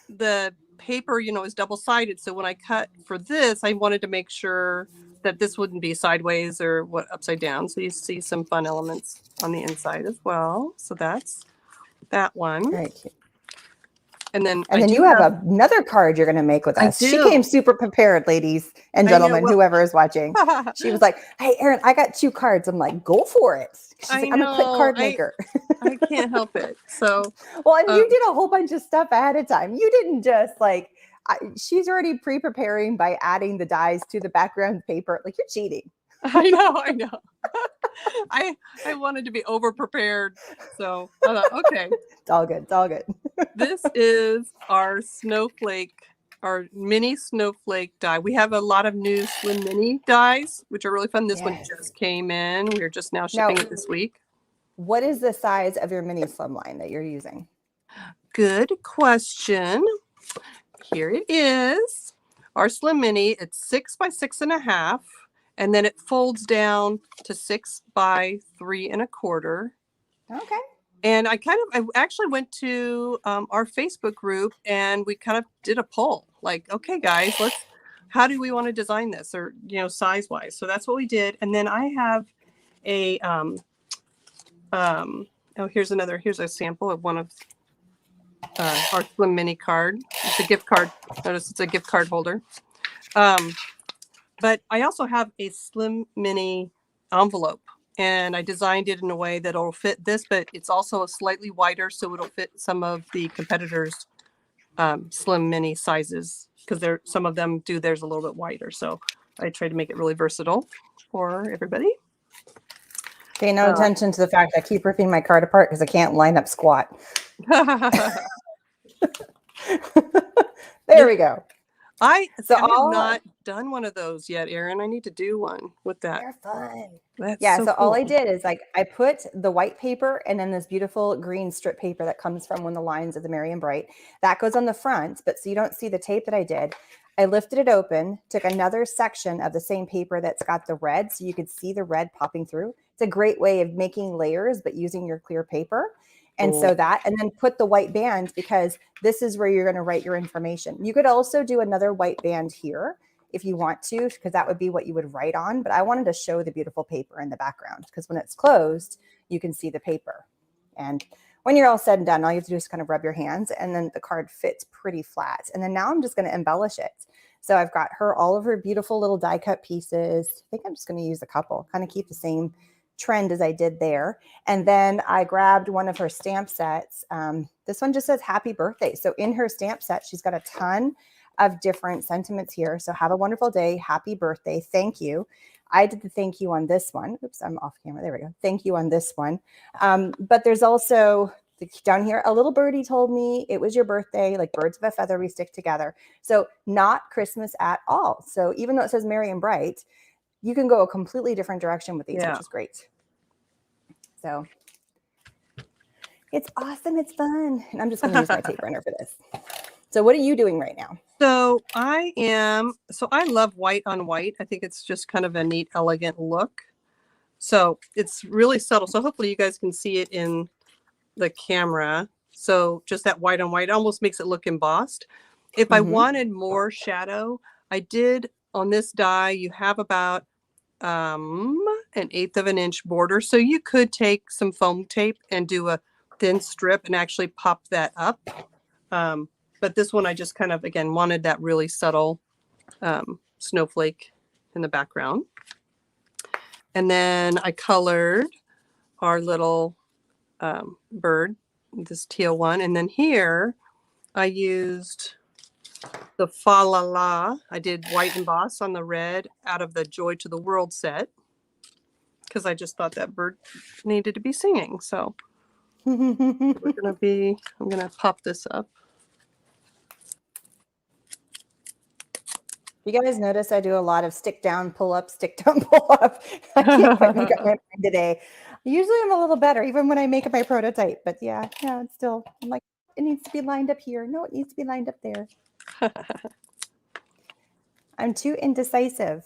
the paper, is double-sided. So when I cut for this, I wanted to make sure that this wouldn't be sideways or upside down. So you see some fun elements on the inside as well. So that's that one. Very cute. And then you have another card you're going to make with us. She came super prepared, ladies and gentlemen, whoever is watching. She was like, hey, Erin, I got 2 cards. I'm like, go for it. She's like, I'm a quick card maker. I can't help it. So, well, and you did a whole bunch of stuff ahead of time. You didn't just she's already pre-preparing by adding the dies to the background paper. Like, you're cheating. I know. I wanted to be over prepared. So I thought, okay. It's all good. This is our mini snowflake die. We have a lot of new slim mini dies, which are really fun. This one just came in. We're just now shipping it this week. What is the size of your mini slim line that you're using? Good question. Here it is. Our slim mini, it's 6 by 6.5. And then it folds down to 6 by 3 1/4. Okay. And I actually went to our Facebook group, and we kind of did a poll. Like, okay, guys, how do we want to design this, or size wise? So that's what we did. And then I have a here's a sample of one of our slim mini card. It's a gift card. Notice it's a gift card holder. But I also have a slim mini envelope, and I designed it in a way that it'll fit this, but it's also slightly wider, so it'll fit some of the competitors' slim mini sizes, because some of them do theirs a little bit wider. So I tried to make it really versatile for everybody. Pay no attention to the fact I keep ripping my card apart because I can't line up squat. There we go. I have not done one of those yet, Erin. I need to do one with that. They're fun. That's so cool. All I did is I put the white paper and then this beautiful green strip paper that comes from one of the lines of the Merry and Bright. That goes on the front, but so you don't see the tape that I did. I lifted it open, took another section of the same paper that's got the red, so you could see the red popping through. It's a great way of making layers, but using your clear paper. And so and then put the white band, because this is where you're going to write your information. You could also do another white band here if you want to, because that would be what you would write on. But I wanted to show the beautiful paper in the background, because when it's closed, you can see the paper. And when you're all said and done, all you have to do is kind of rub your hands, and then the card fits pretty flat. And then now I'm just going to embellish it. So I've got all of her beautiful little die cut pieces. I think I'm just going to use a couple, kind of keep the same trend as I did there. And then I grabbed one of her stamp sets. This one just says happy birthday. So in her stamp set, she's got a ton of different sentiments here. So have a wonderful day. Happy birthday. Thank you. I did the thank you on this one. Oops, I'm off camera. There we go. Thank you on this one. But there's also down here, a little birdie told me it was your birthday, like birds of a feather, we stick together. So not Christmas at all. So even though it says merry and bright, you can go a completely different direction with these, which is great. So it's awesome. It's fun. And I'm just going to use my tape runner for this. So what are you doing right now? So I love white on white. I think it's just kind of a neat, elegant look. So it's really subtle. So hopefully you guys can see it in the camera. So just that white on white almost makes it look embossed. If I wanted more shadow, I did on this die, you have about 1/8 of an inch border. So you could take some foam tape and do a thin strip and actually pop that up. But this one, I just kind of, again, wanted that really subtle snowflake in the background. And then I colored our little bird, this teal one. And then here I used the Fa La La. I did white emboss on the red out of the Joy to the World set because I just thought that bird needed to be singing. So I'm gonna pop this up. You guys notice I do a lot of stick down, pull up, stick down, pull up. I can't quite make up my mind today. Usually I'm a little better, even when I make up my prototype. But yeah, it's still, I'm like, it needs to be lined up here. No, it needs to be lined up there. I'm too indecisive.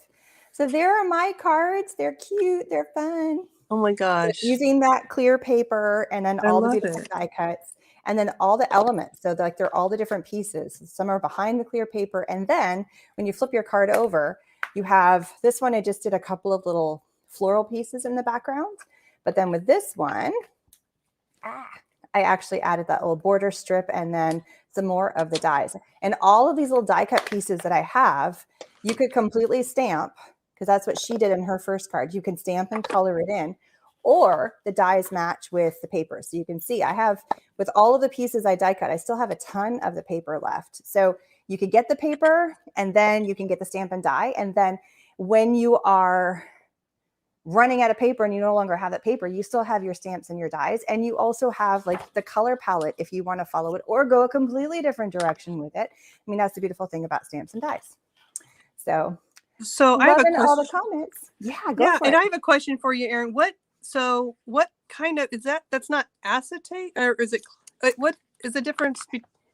So there are my cards. They're cute. They're fun. Oh my gosh. So using that clear paper and then all the beautiful die cuts. And then all the elements. So they're all the different pieces. Some are behind the clear paper. And then when you flip your card over, you have this one. I just did a couple of little floral pieces in the background. But then with this one, I actually added that little border strip and then some more of the dies. And all of these little die cut pieces that I have, you could completely stamp because that's what she did in her first card. You can stamp and color it in. Or the dies match with the paper. So you can see I have, with all of the pieces I die cut, I still have a ton of the paper left. So you could get the paper and then you can get the stamp and die. And then when you are running out of paper and you no longer have that paper, you still have your stamps and your dies. And you also have like the color palette if you want to follow it or go a completely different direction with it. I mean, that's the beautiful thing about stamps and dies. So I have a question. All the comments. Yeah, go for it. And I have a question for you, Erin. What kind of, is that, that's not acetate, or is it, what is the difference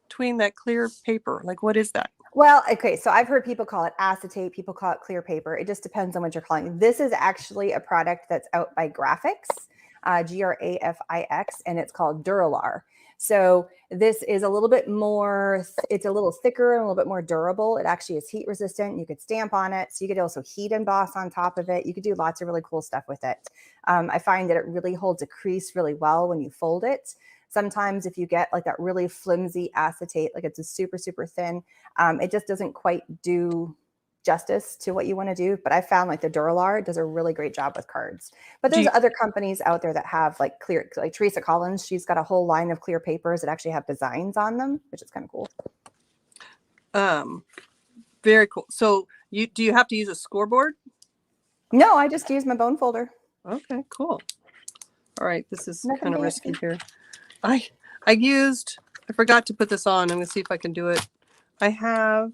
between that clear paper? Like, what is that? Well, okay, so I've heard people call it acetate, people call it clear paper. It just depends on what you're calling. This is actually a product that's out by Graphics, Grafix, and it's called Duralar. So this is a little bit more, it's a little thicker and a little bit more durable. It actually is heat resistant. You could stamp on it. So you could also heat emboss on top of it. You could do lots of really cool stuff with it. I find that it really holds a crease really well when you fold it. Sometimes if you get like that really flimsy acetate, like it's a super, super thin, it just doesn't quite do justice to what you want to do. But I found like the Duralar does a really great job with cards. But there's other companies out there that have like clear, like Teresa Collins, she's got a whole line of clear papers that actually have designs on them, which is kind of cool. Very cool. So do you have to use a scoreboard? No, I just use my bone folder. Okay, cool. All right, this is Nothing kind of fancy. risky here. I forgot to put this on. I'm gonna see if I can do it. I have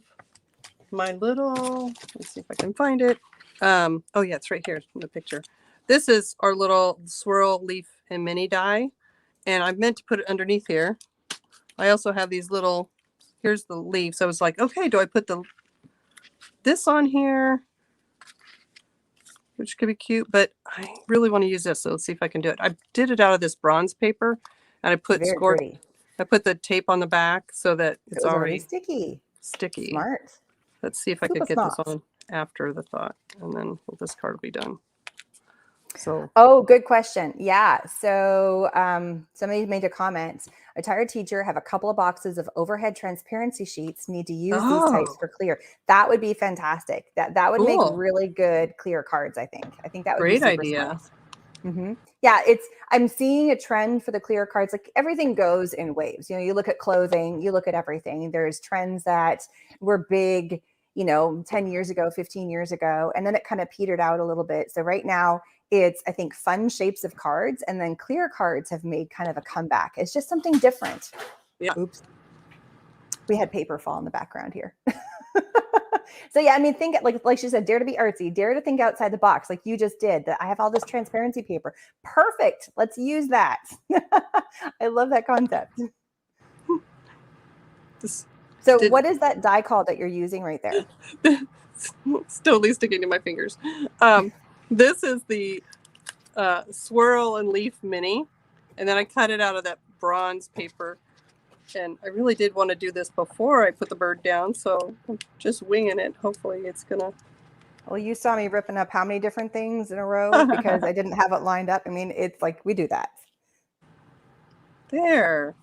my little, let's see if I can find it. Oh yeah, it's right here in the picture. This is our little swirl leaf and mini die. And I meant to put it underneath here. I also have these little, here's the leaf. So I was like, okay, do I put this on here? Which could be cute, but I really want to use this. So let's see if I can do it. I did it out of this bronze paper and I put I put the tape on the back so that it's already sticky. Smart. Let's see if I could get this on after the thought, and then this card will be done. So, oh, good question. Yeah. So somebody made a comment. A tired teacher have a couple of boxes of overhead transparency sheets. Need to use these types for clear. That would be fantastic. That would make really good clear cards. I think that would be super idea. smart. Yeah, I'm seeing a trend for the clear cards. Like everything goes in waves. You look at clothing, you look at everything. There's trends that were big, 10 years ago, 15 years ago, and then it kind of petered out a little bit. So right now it's, I think, fun shapes of cards, and then clear cards have made kind of a comeback. It's just something different. Yeah. Oops. We had paper fall in the background here. So yeah, I mean, think like she said, dare to be artsy, dare to think outside the box, like you just did. That I have all this transparency paper. Perfect. Let's use that. I love that concept. What is that die called that you're using right there? It's totally sticking to my fingers. This is the swirl and leaf mini, and then I cut it out of that bronze paper. And I really did want to do this before I put the bird down, so I'm just winging it. Hopefully it's gonna. Well, you saw me ripping up how many different things in a row because I didn't have it lined up. I mean, it's like we do that. There.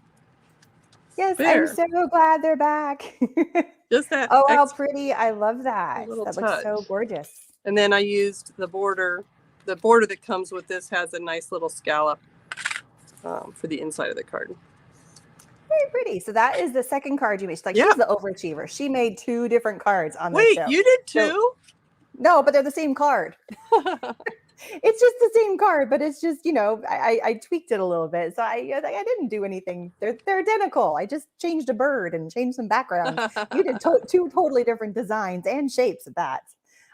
Yes, there. I'm so glad they're back. Just that. Oh, how pretty. I love that. That touch. Looks so gorgeous. And then I used the border. The border that comes with this has a nice little scallop for the inside of the card. Very pretty. So that is the second card you made. She's she's the overachiever. She made 2 different cards on this show. Wait, you did too? So, no, but they're the same card. It's just the same card, but it's just, I tweaked it a little bit. So I didn't do anything. They're identical. I just changed a bird and changed some backgrounds. You did 2 totally different designs and shapes of that.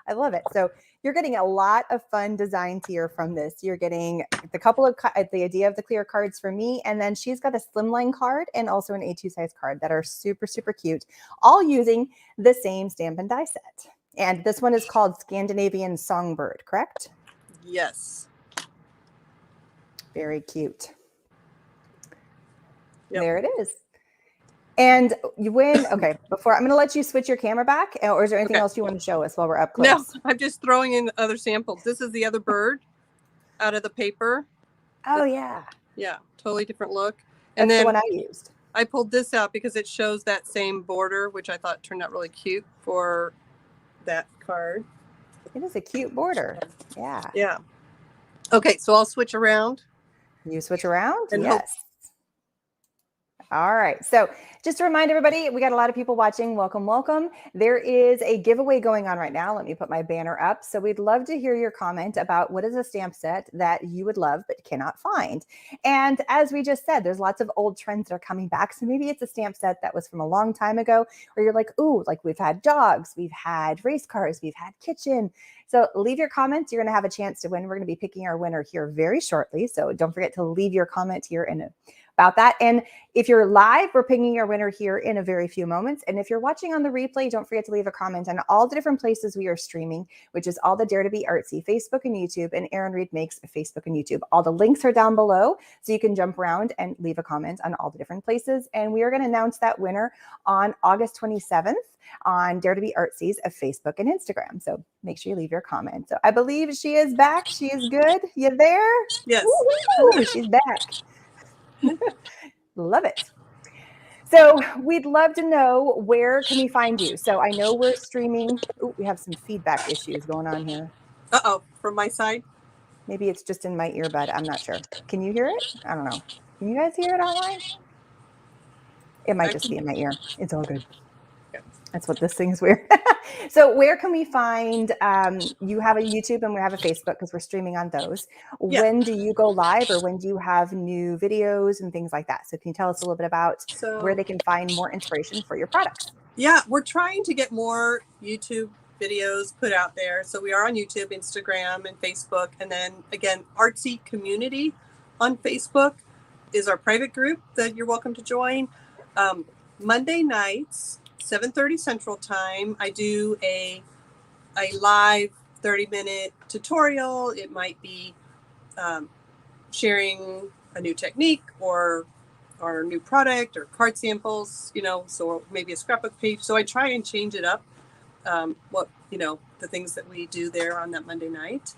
I love it. So you're getting a lot of fun designs here from this. You're getting the idea of the clear cards for me. And then she's got a slimline card and also an A2 size card that are super, super cute, all using the same Stampin' Die set. And this one is called Scandinavian Songbird, correct? Yes. Very cute. Yep. There it is. And you win. Okay, before I'm going to let you switch your camera back, or is there anything else you want to show us while we're up close? No, I'm just throwing in other samples. This is the other bird out of the paper. Oh, yeah. Yeah, totally different look. And then the one I used. I pulled this out because it shows that same border, which I thought turned out really cute for that card. It is a cute border. Yeah. Yeah. Okay, so I'll switch around. You switch around? And yes. All right. So just to remind everybody, we got a lot of people watching. Welcome, welcome. There is a giveaway going on right now. Let me put my banner up. So we'd love to hear your comment about what is a stamp set that you would love but cannot find. And as we just said, there's lots of old trends that are coming back. So maybe it's a stamp set that was from a long time ago, or you're like, ooh, like we've had dogs, we've had race cars, we've had kitchen. So leave your comments. You're going to have a chance to win. We're going to be picking our winner here very shortly. So don't forget to leave your comment here about that. And if you're live, we're picking your winner here in a very few moments. And if you're watching on the replay, don't forget to leave a comment on all the different places we are streaming, which is all the Dare to Be Artsy, Facebook and YouTube, and Erin Makes, Facebook and YouTube. All the links are down below, so you can jump around and leave a comment on all the different places. And we are going to announce that winner on August 27th on Dare to Be Artsy's of Facebook and Instagram. So make sure you leave your comment. So I believe she is back. She is good. You there? Yes. Woo-hoo! She's back. Love it. So we'd love to know, where can we find you? So I know we're streaming. Ooh, we have some feedback issues going on here. Uh-oh, from my side? Maybe it's just in my earbud. I'm not sure. Can you hear it? I don't know. Can you guys hear it online? It might just be in my ear. It's all good. That's what this thing's weird. So where can we find, you have a YouTube and we have a Facebook because we're streaming on those. Yeah. When do you go live, or when do you have new videos and things like that? So can you tell us a little bit about where they can find more inspiration for your products? Yeah, we're trying to get more YouTube videos put out there. So we are on YouTube, Instagram, and Facebook. And then again, Artsy Community on Facebook is our private group that you're welcome to join. Monday nights, 7:30 Central Time, I do a live 30-minute tutorial. It might be sharing a new technique or a new product or card samples, so maybe a scrapbook page. So I try and change it up, the things that we do there on that Monday night.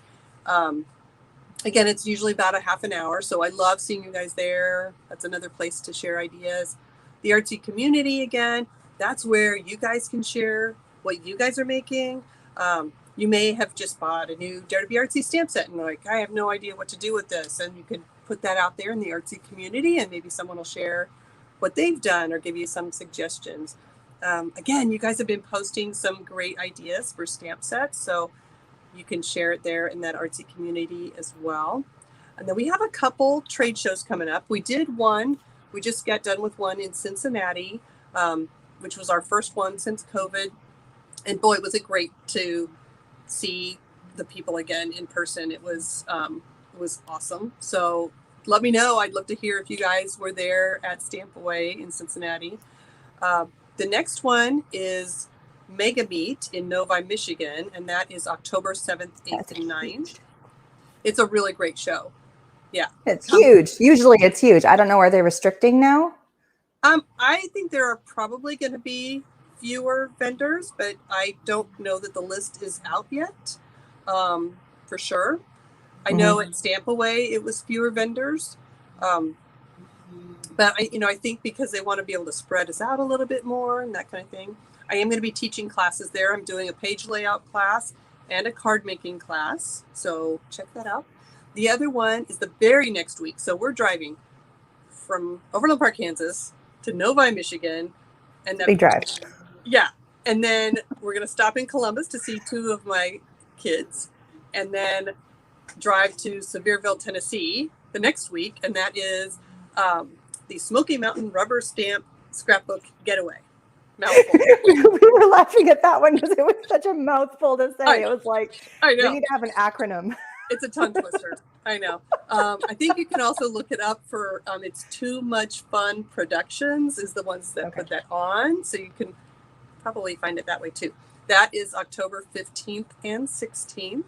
Again, it's usually about a half an hour. So I love seeing you guys there. That's another place to share ideas. The Artsy Community, again, that's where you guys can share what you guys are making. You may have just bought a new Dare to Be Artsy stamp set and like, I have no idea what to do with this. And you could put that out there in the artsy community, and maybe someone will share what they've done or give you some suggestions. Again, you guys have been posting some great ideas for stamp sets, so you can share it there in that artsy community as well. And then we have a couple trade shows coming up. We did one, we just got done with one in Cincinnati, which was our first one since COVID. And boy, was it great to see the people again in person. It was awesome. So let me know. I'd love to hear if you guys were there at Stamp Away in Cincinnati. The next one is Mega Meet in Novi, Michigan, and that is October 7th, 8th, and 9th. It's a really great show. Yeah. It's huge. Usually it's huge. I don't know. Are they restricting now? I think there are probably going to be fewer vendors, but I don't know that the list is out yet for sure. I know at Stamp Away it was fewer vendors. But I think because they want to be able to spread us out a little bit more and that kind of thing. I am going to be teaching classes there. I'm doing a page layout class and a card making class. So check that out. The other one is the very next week. So we're driving from Overland Park, Kansas to Novi, Michigan. And then, big drive. Yeah. And then we're going to stop in Columbus to see two of my kids and then drive to Sevierville, Tennessee the next week. And that is the Smoky Mountain Rubber Stamp Scrapbook Getaway. Mouthful. We were laughing at that one because it was such a mouthful to say. It was like, I know. We need to have an acronym. It's a tongue twister. I know. I think you can also look it up for it's Too Much Fun Productions is the ones that put that on. So you can probably find it that way too. That is October 15th and 16th.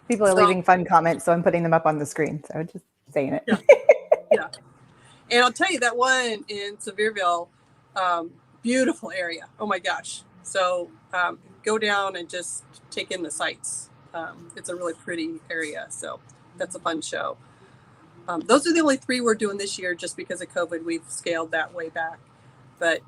People are leaving fun comments, so I'm putting them up on the screen. So just saying it. Yeah. Yeah. And I'll tell you that one in Sevierville, beautiful area. Oh my gosh. So go down and just take in the sights. It's a really pretty area. So that's a fun show. Those are the only three we're doing this year just because of COVID. We've scaled that way back. But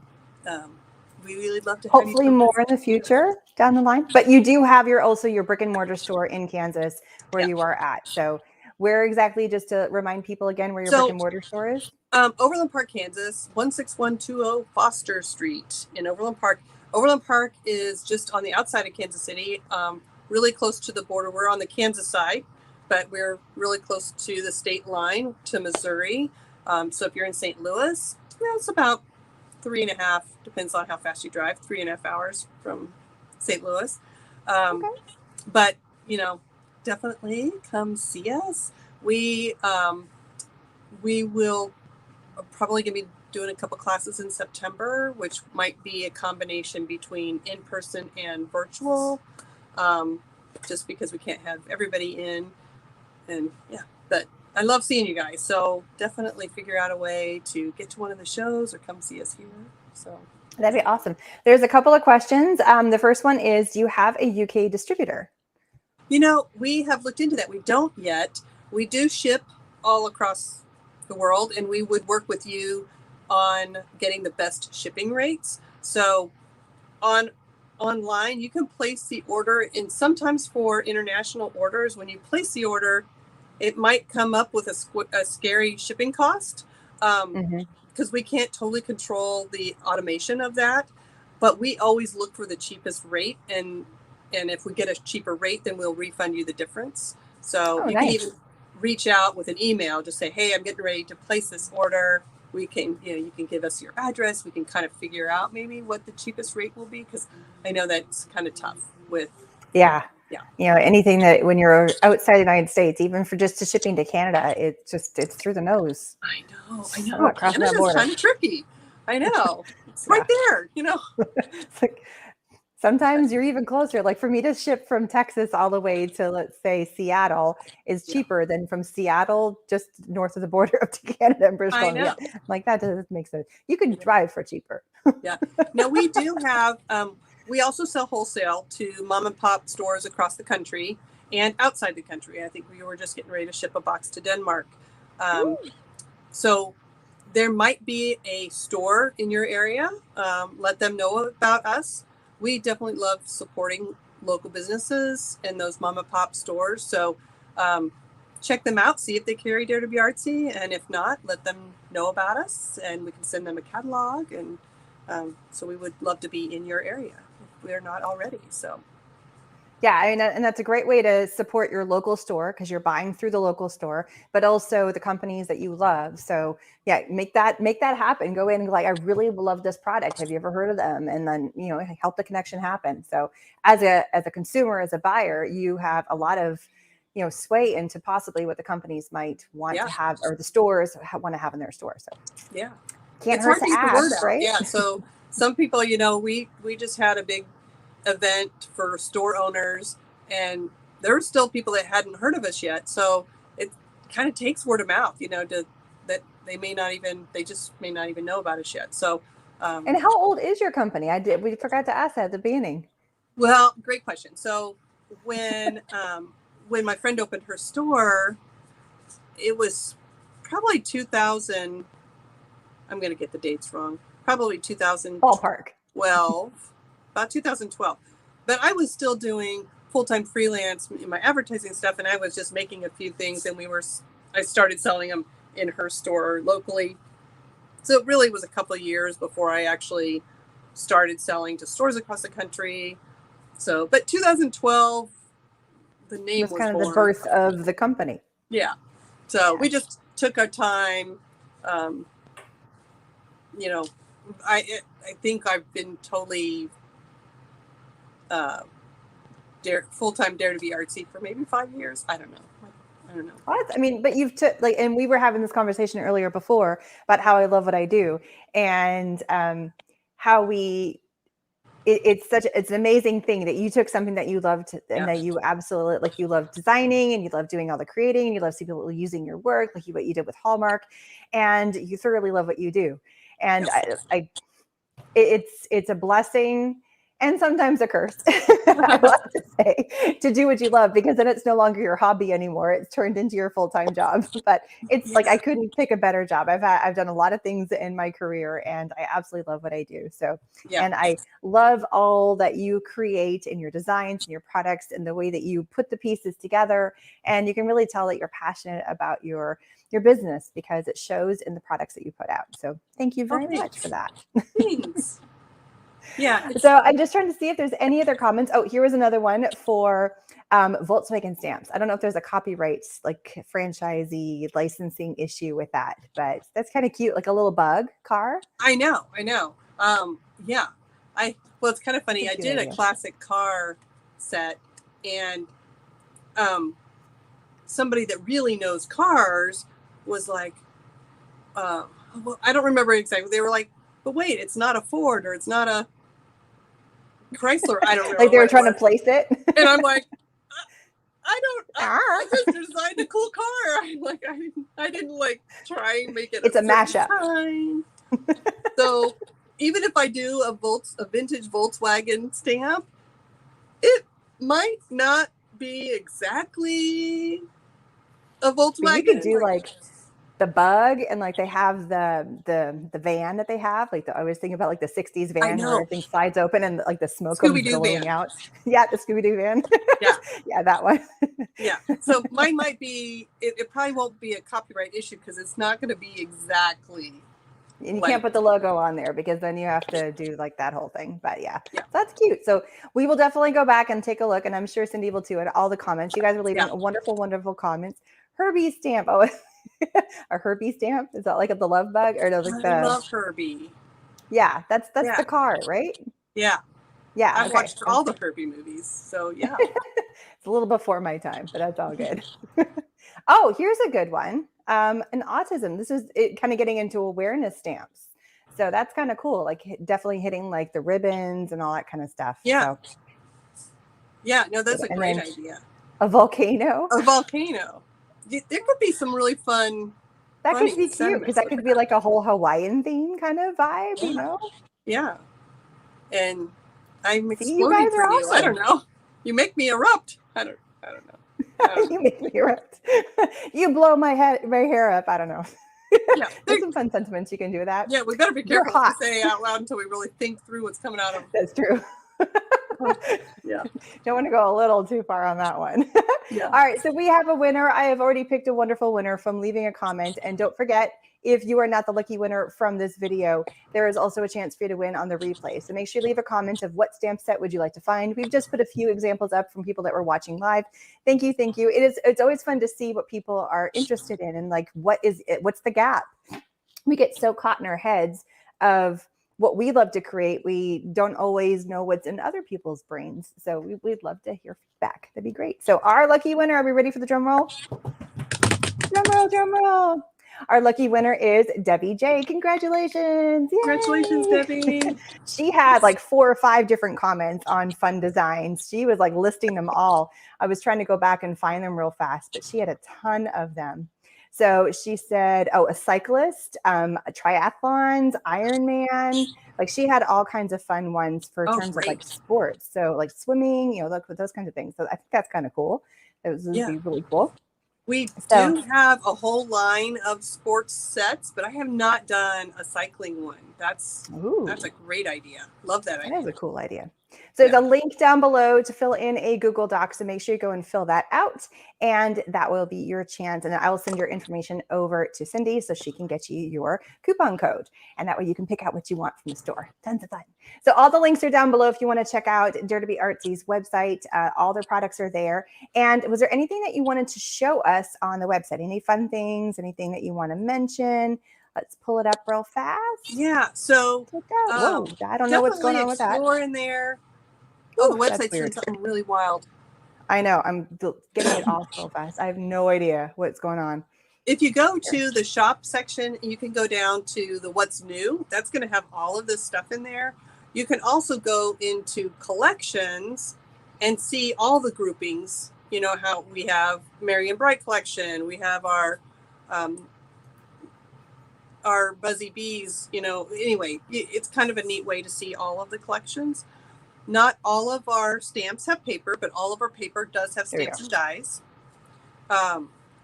we really love to have hopefully more in the future down the line. But you do have also your brick and mortar store in Kansas where you are at. So where exactly, just to remind people again, where your brick and mortar store is? Overland Park, Kansas, 16120 Foster Street in Overland Park. Overland Park is just on the outside of Kansas City, really close to the border. We're on the Kansas side, but we're really close to the state line to Missouri. So if you're in St. Louis, it's about 3.5, depends on how fast you drive, 3.5 hours from St. Louis. But, definitely come see us. We will probably going to be doing a couple classes in September, which might be a combination between in-person and virtual, just because we can't have everybody in. And but I love seeing you guys. So definitely figure out a way to get to one of the shows or come see us here. So that'd be awesome. There's a couple of questions. The first one is, do you have a UK distributor? We have looked into that. We don't yet. We do ship all across the world, and we would work with you on getting the best shipping rates. So online, you can place the order, and sometimes for international orders, when you place the order, it might come up with a scary shipping cost because we can't totally control the automation of that. But we always look for the cheapest rate, and if we get a cheaper rate, then we'll refund you the difference. So you can even reach out with an email, just say, hey, I'm getting ready to place this order. We can, you can give us your address. We can kind of figure out maybe what the cheapest rate will be, because I know that's kind of tough with. Yeah. Anything that when you're outside the United States, even for just shipping to Canada, it's through the nose. I know. Canada's kind of tricky. I know. It's right there, It's like, sometimes you're even closer. Like for me to ship from Texas all the way to, let's say, Seattle is cheaper than from Seattle just north of the border up to Canada and British Columbia. Like that doesn't make sense. You can drive for cheaper. Yeah. Now we do have, we also sell wholesale to mom and pop stores across the country and outside the country. I think we were just getting ready to ship a box to Denmark. So there might be a store in your area. Let them know about us. We definitely love supporting local businesses and those mom and pop stores. So check them out, see if they carry Dare to be Artsy, and if not, let them know about us, and we can send them a catalog. And so we would love to be in your area if we're not already. So yeah, I mean, and that's a great way to support your local store because you're buying through the local store, but also the companies that you love. So yeah, make that happen. Go in and be like, I really love this product. Have you ever heard of them? And then, you know, help the connection happen. So as a consumer, as a buyer, you have a lot of, you know, sway into possibly what the companies might want to have, or the stores want to have in their store. So yeah, can't it's hurt hard to to get the word ask, out. right? Yeah. So some people, you know, we just had a big event for store owners, and there were still people that hadn't heard of us yet. So it kind of takes word of mouth, you know, that they just may not even know about us yet. So and how old is your company? We forgot to ask that at the beginning. Well, great question. So when my friend opened her store, it was probably 2000. I'm going to get the dates wrong. Probably 2012. Ballpark. About 2012. But I was still doing full-time freelance in my advertising stuff, and I was just making a few things, and I started selling them in her store locally. So it really was a couple of years before I actually started selling to stores across the country. So, but 2012, the name was kind of born. the birth of the company. Yeah. So we just took our time. You know, I think I've been totally full-time Dare to be Artsy for maybe 5 years. I don't know. What? I mean, but you've and we were having this conversation earlier before about how I love what I do, and how it's an amazing thing that you took something that you loved and that you absolutely, like, you love designing and you love doing all the creating and you love seeing people using your work, like what you did with Hallmark, and you thoroughly love what you do. And it's a blessing and sometimes a curse, I love to say, to do what you love, because then it's no longer your hobby anymore. It's turned into your full-time job. But it's like, I couldn't pick a better job. I've done a lot of things in my career, and I absolutely love what I do. So, and I love all that you create in your designs and your products and the way that you put the pieces together. And you can really tell that you're passionate about your business because it shows in the products that you put out. So thank you very much for that. Thanks. Yeah. So I'm just trying to see if there's any other comments. Oh, here was another one for Volkswagen stamps. I don't know if there's a copyright, like, franchisee licensing issue with that, but that's kind of cute, like a little bug car. I know. Yeah. Well, it's kind of funny. I did a classic car set, and somebody that really knows cars was like, well, I don't remember exactly. They were like, but wait, it's not a Ford or it's not a Chrysler. I don't know. Like they were trying to place it. And I'm like, I just designed a cool car. I'm like, I didn't like try and make it. It's a mashup. So even if I do a vintage Volkswagen stamp, it might not be exactly a Volkswagen. But you could do like the bug, and like they have the van that they have, like I was thinking about like the 60s van where everything slides open and like the smoke comes billowing out. Yeah, the Scooby-Doo van. Yeah, that one. Yeah. So mine might be, it probably won't be a copyright issue because it's not going to be exactly. And you can't put the logo on there because then you have to do like that whole thing. But yeah, that's cute. So we will definitely go back and take a look, and I'm sure Cindy will too, at all the comments. You guys are leaving wonderful, wonderful comments. Herbie stamp. Oh, a Herbie stamp? Is that like the love bug, or no? Like I love Herbie. Yeah, that's the car, right? Yeah. Yeah. I've watched all the Herbie movies, so yeah. It's a little before my time, but that's all good. Oh, here's a good one. An autism. This is it, kind of getting into awareness stamps. So that's kind of cool. Like definitely hitting like the ribbons and all that kind of stuff. Yeah. So. Yeah. No, that's a great idea. A volcano. A volcano. There could be some really fun. That could be cute because that could be like a whole Hawaiian theme kind of vibe, you know? Yeah. And I'm exploding you guys are for you. awesome. I don't know. You make me erupt. I don't know. You make me erupt. You blow my hair up. I don't know. Yeah, there's some fun sentiments you can do with that. Yeah, we better be careful what we say out loud until we really think through what's coming out of. That's true. Yeah. Don't want to go a little too far on that one. Yeah. All right, so we have a winner. I have already picked a wonderful winner from leaving a comment. And don't forget, if you are not the lucky winner from this video, there is also a chance for you to win on the replay. So make sure you leave a comment of what stamp set would you like to find. We've just put a few examples up from people that were watching live. Thank you, thank you. It's always fun to see what people are interested in and like what's the gap. We get so caught in our heads of what we love to create. We don't always know what's in other people's brains. So we'd love to hear feedback. That'd be great. So our lucky winner, are we ready for the drum roll? Drum roll, drum roll. Our lucky winner is Debbie J. Congratulations. Yay! Congratulations, Debbie. She had like 4 or 5 different comments on fun designs. She was like listing them all. I was trying to go back and find them real fast, but she had a ton of them. So she said, oh, a cyclist, triathlons, Ironman. Like she had all kinds of fun ones for terms of like sports. So like swimming, you know, look, those kinds of things. So I think that's kind of cool. Those would be really cool. We do have a whole line of sports sets, but I have not done a cycling one. That's a great idea. Love that idea. That is a cool idea. So there's a link down below to fill in a Google Doc. So make sure you go and fill that out. And that will be your chance. And I will send your information over to Cindy so she can get you your coupon code. And that way you can pick out what you want from the store. Tons of fun. So all the links are down below if you want to check out Dare to Be Artsy's website. All their products are there. And was there anything that you wanted to show us on the website? Any fun things? Anything that you want to mention? Let's pull it up real fast. Yeah. So whoa, I don't know what's going on with that. Explore in there. Oh, the website's doing something really wild. I know. I'm getting it off real fast. I have no idea what's going on. If you go to the shop section, you can go down to the what's new. That's going to have all of this stuff in there. You can also go into collections and see all the groupings. You know how we have Merry and Bright collection. We have our Buzzy Bees. You know, anyway, it's kind of a neat way to see all of the collections. Not all of our stamps have paper, but all of our paper does have stamps and dies.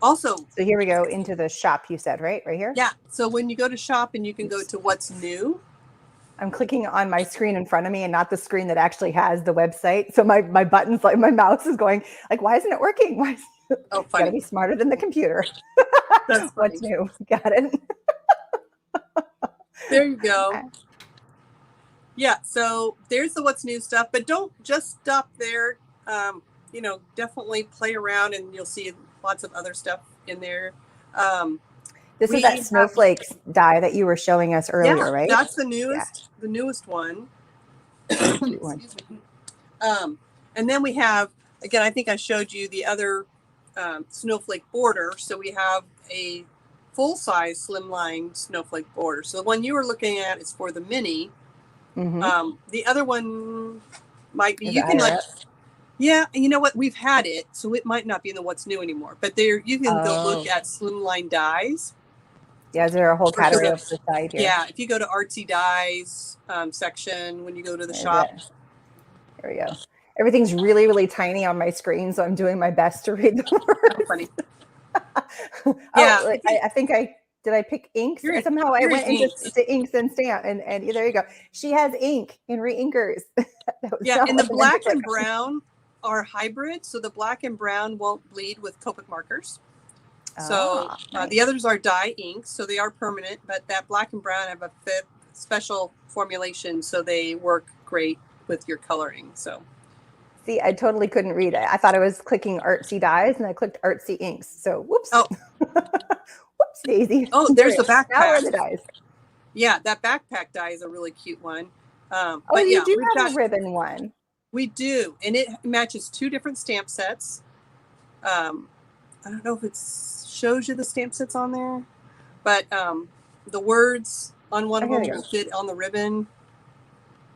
Also, so here we go into the shop, you said, right here? Yeah. So when you go to shop and you can go to what's new. I'm clicking on my screen in front of me and not the screen that actually has the website. So my buttons, like my mouse is going like, why isn't it working? Why is it? Oh, funny. Gotta be smarter than the computer. That's what's new. Got it. There you go. Yeah, so there's the what's new stuff, but don't just stop there. You know, definitely play around and you'll see lots of other stuff in there. This is that snowflake die that you were showing us earlier, right? That's the newest one. Excuse me. And then we have, again, I think I showed you the other snowflake border. So we have a full-size slimline snowflake border. So the one you were looking at is for the mini. The other one might be, you can like, yeah, you know what, we've had it, so it might not be in the what's new anymore, but there you can go look at slimline dies. Yeah, is there a whole category of the side here? Yeah, if you go to Artsy dies section, when you go to the shop. There we go. Everything's really, really tiny on my screen, so I'm doing my best to read the words. Oh, funny. Yeah, I think did I pick inks? Somehow I went into inks and stamp, and there you go. She has ink in re-inkers. Yeah, and the black and brown are hybrid, so the black and brown won't bleed with Copic markers. So nice. The others are dye inks, so they are permanent, but that black and brown have a special formulation, so they work great with your coloring. So. See, I totally couldn't read it. I thought I was clicking Artsy dyes, and I clicked Artsy inks. So whoops. Oh. Whoops, Daisy. Oh, there's the backpack. Now are the dies. Yeah, that backpack die is a really cute one. But you do have a ribbon one. We do, and it matches 2 different stamp sets. I don't know if it shows you the stamp sets on there, but the words on one of them will fit on the ribbon.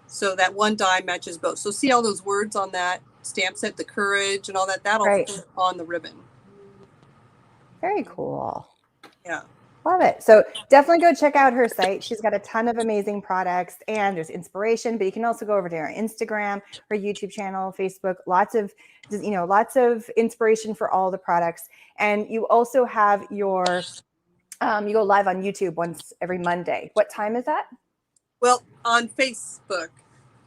So that one die matches both. So see all those words on that stamp set, the courage and all that, that'll fit on the ribbon. Very cool. Yeah. Love it. So definitely go check out her site. She's got a ton of amazing products and there's inspiration, but you can also go over to her Instagram, her YouTube channel, Facebook, lots of inspiration for all the products. And you also have your, you go live on YouTube once every Monday. What time is that? Well, on Facebook,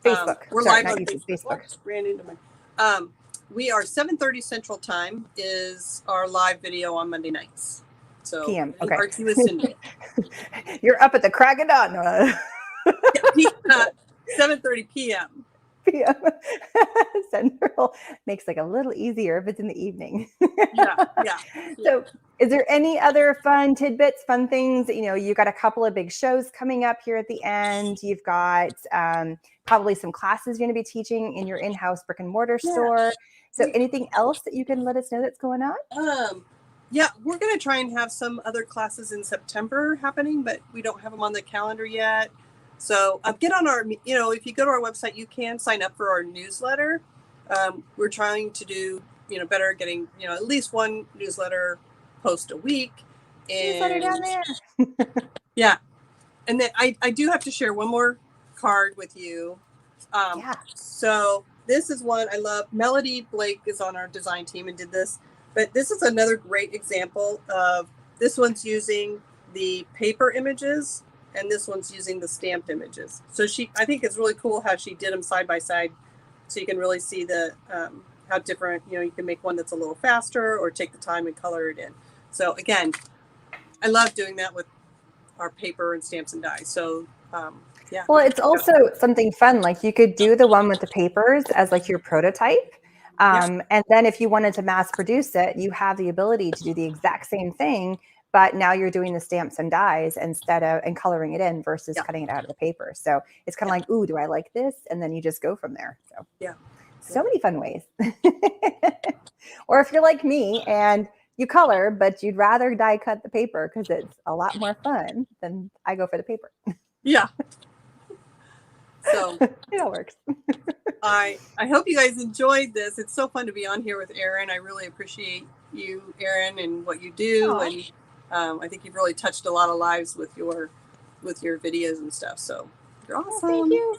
Facebook. We're Sorry, live not on YouTube, Facebook. Facebook. Ran into my. We are 7:30 Central Time is our live video on Monday nights. So PM. Okay. Artzy with Cindy. You're up at the crack of dawn. No. 7:30 p.m. PM. Central makes like a little easier if it's in the evening. Yeah. So is there any other fun tidbits, fun things? You know, you got a couple of big shows coming up here at the end. You've got probably some classes you're going to be teaching in your in-house brick and mortar store. So anything else that you can let us know that's going on? Yeah, we're going to try and have some other classes in September happening, but we don't have them on the calendar yet. So get on our, if you go to our website, you can sign up for our newsletter. We're trying to do, better getting, at least one newsletter post a week. And newsletter down there. Yeah. And then I do have to share one more card with you. So this is one I love. Melody Blake is on our design team and did this. But this is another great example of, this one's using the paper images and this one's using the stamped images. So I think it's really cool how she did them side by side. So you can really see the how different, you can make one that's a little faster or take the time and color it in. So again, I love doing that with our paper and stamps and dies. So yeah. Well, it's also something fun. Like you could do the one with the papers as like your prototype. And then if you wanted to mass produce it, you have the ability to do the exact same thing, but now you're doing the stamps and dies instead of, and coloring it in versus cutting it out of the paper. So it's kind of like, ooh, do I like this? And then you just go from there. So so many fun ways. Or if you're like me and you color, but you'd rather die cut the paper because it's a lot more fun, then I go for the paper. Yeah. So it all works. I hope you guys enjoyed this. It's so fun to be on here with Erin. I really appreciate you, Erin, and what you do. Aww. And I think you've really touched a lot of lives with your videos and stuff. So you're awesome. Thank you.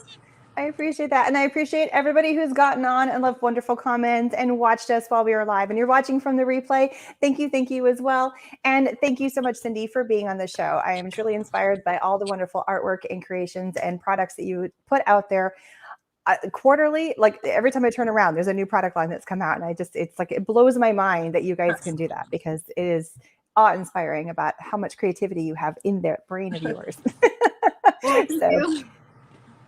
I appreciate that. And I appreciate everybody who's gotten on and left wonderful comments and watched us while we were live. And you're watching from the replay. Thank you as well. And thank you so much, Cindy, for being on the show. I am truly inspired by all the wonderful artwork and creations and products that you put out there. Quarterly, like every time I turn around, there's a new product line that's come out. And it's like, it blows my mind that you guys can do that, because it is awe-inspiring about how much creativity you have in that brain of yours.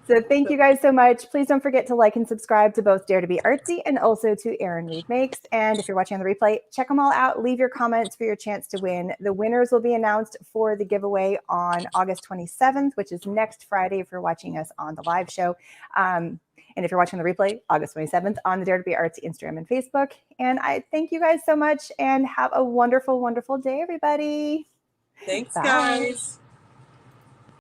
So thank you guys so much. Please don't forget to like and subscribe to both Dare to Be Artsy and also to Erin Makes. And if you're watching on the replay, check them all out. Leave your comments for your chance to win. The winners will be announced for the giveaway on August 27th, which is next Friday if you're watching us on the live show. And if you're watching the replay, August 27th on the Dare to Be Artsy Instagram and Facebook. And I thank you guys so much and have a wonderful, wonderful day, everybody. Thanks, Bye. guys.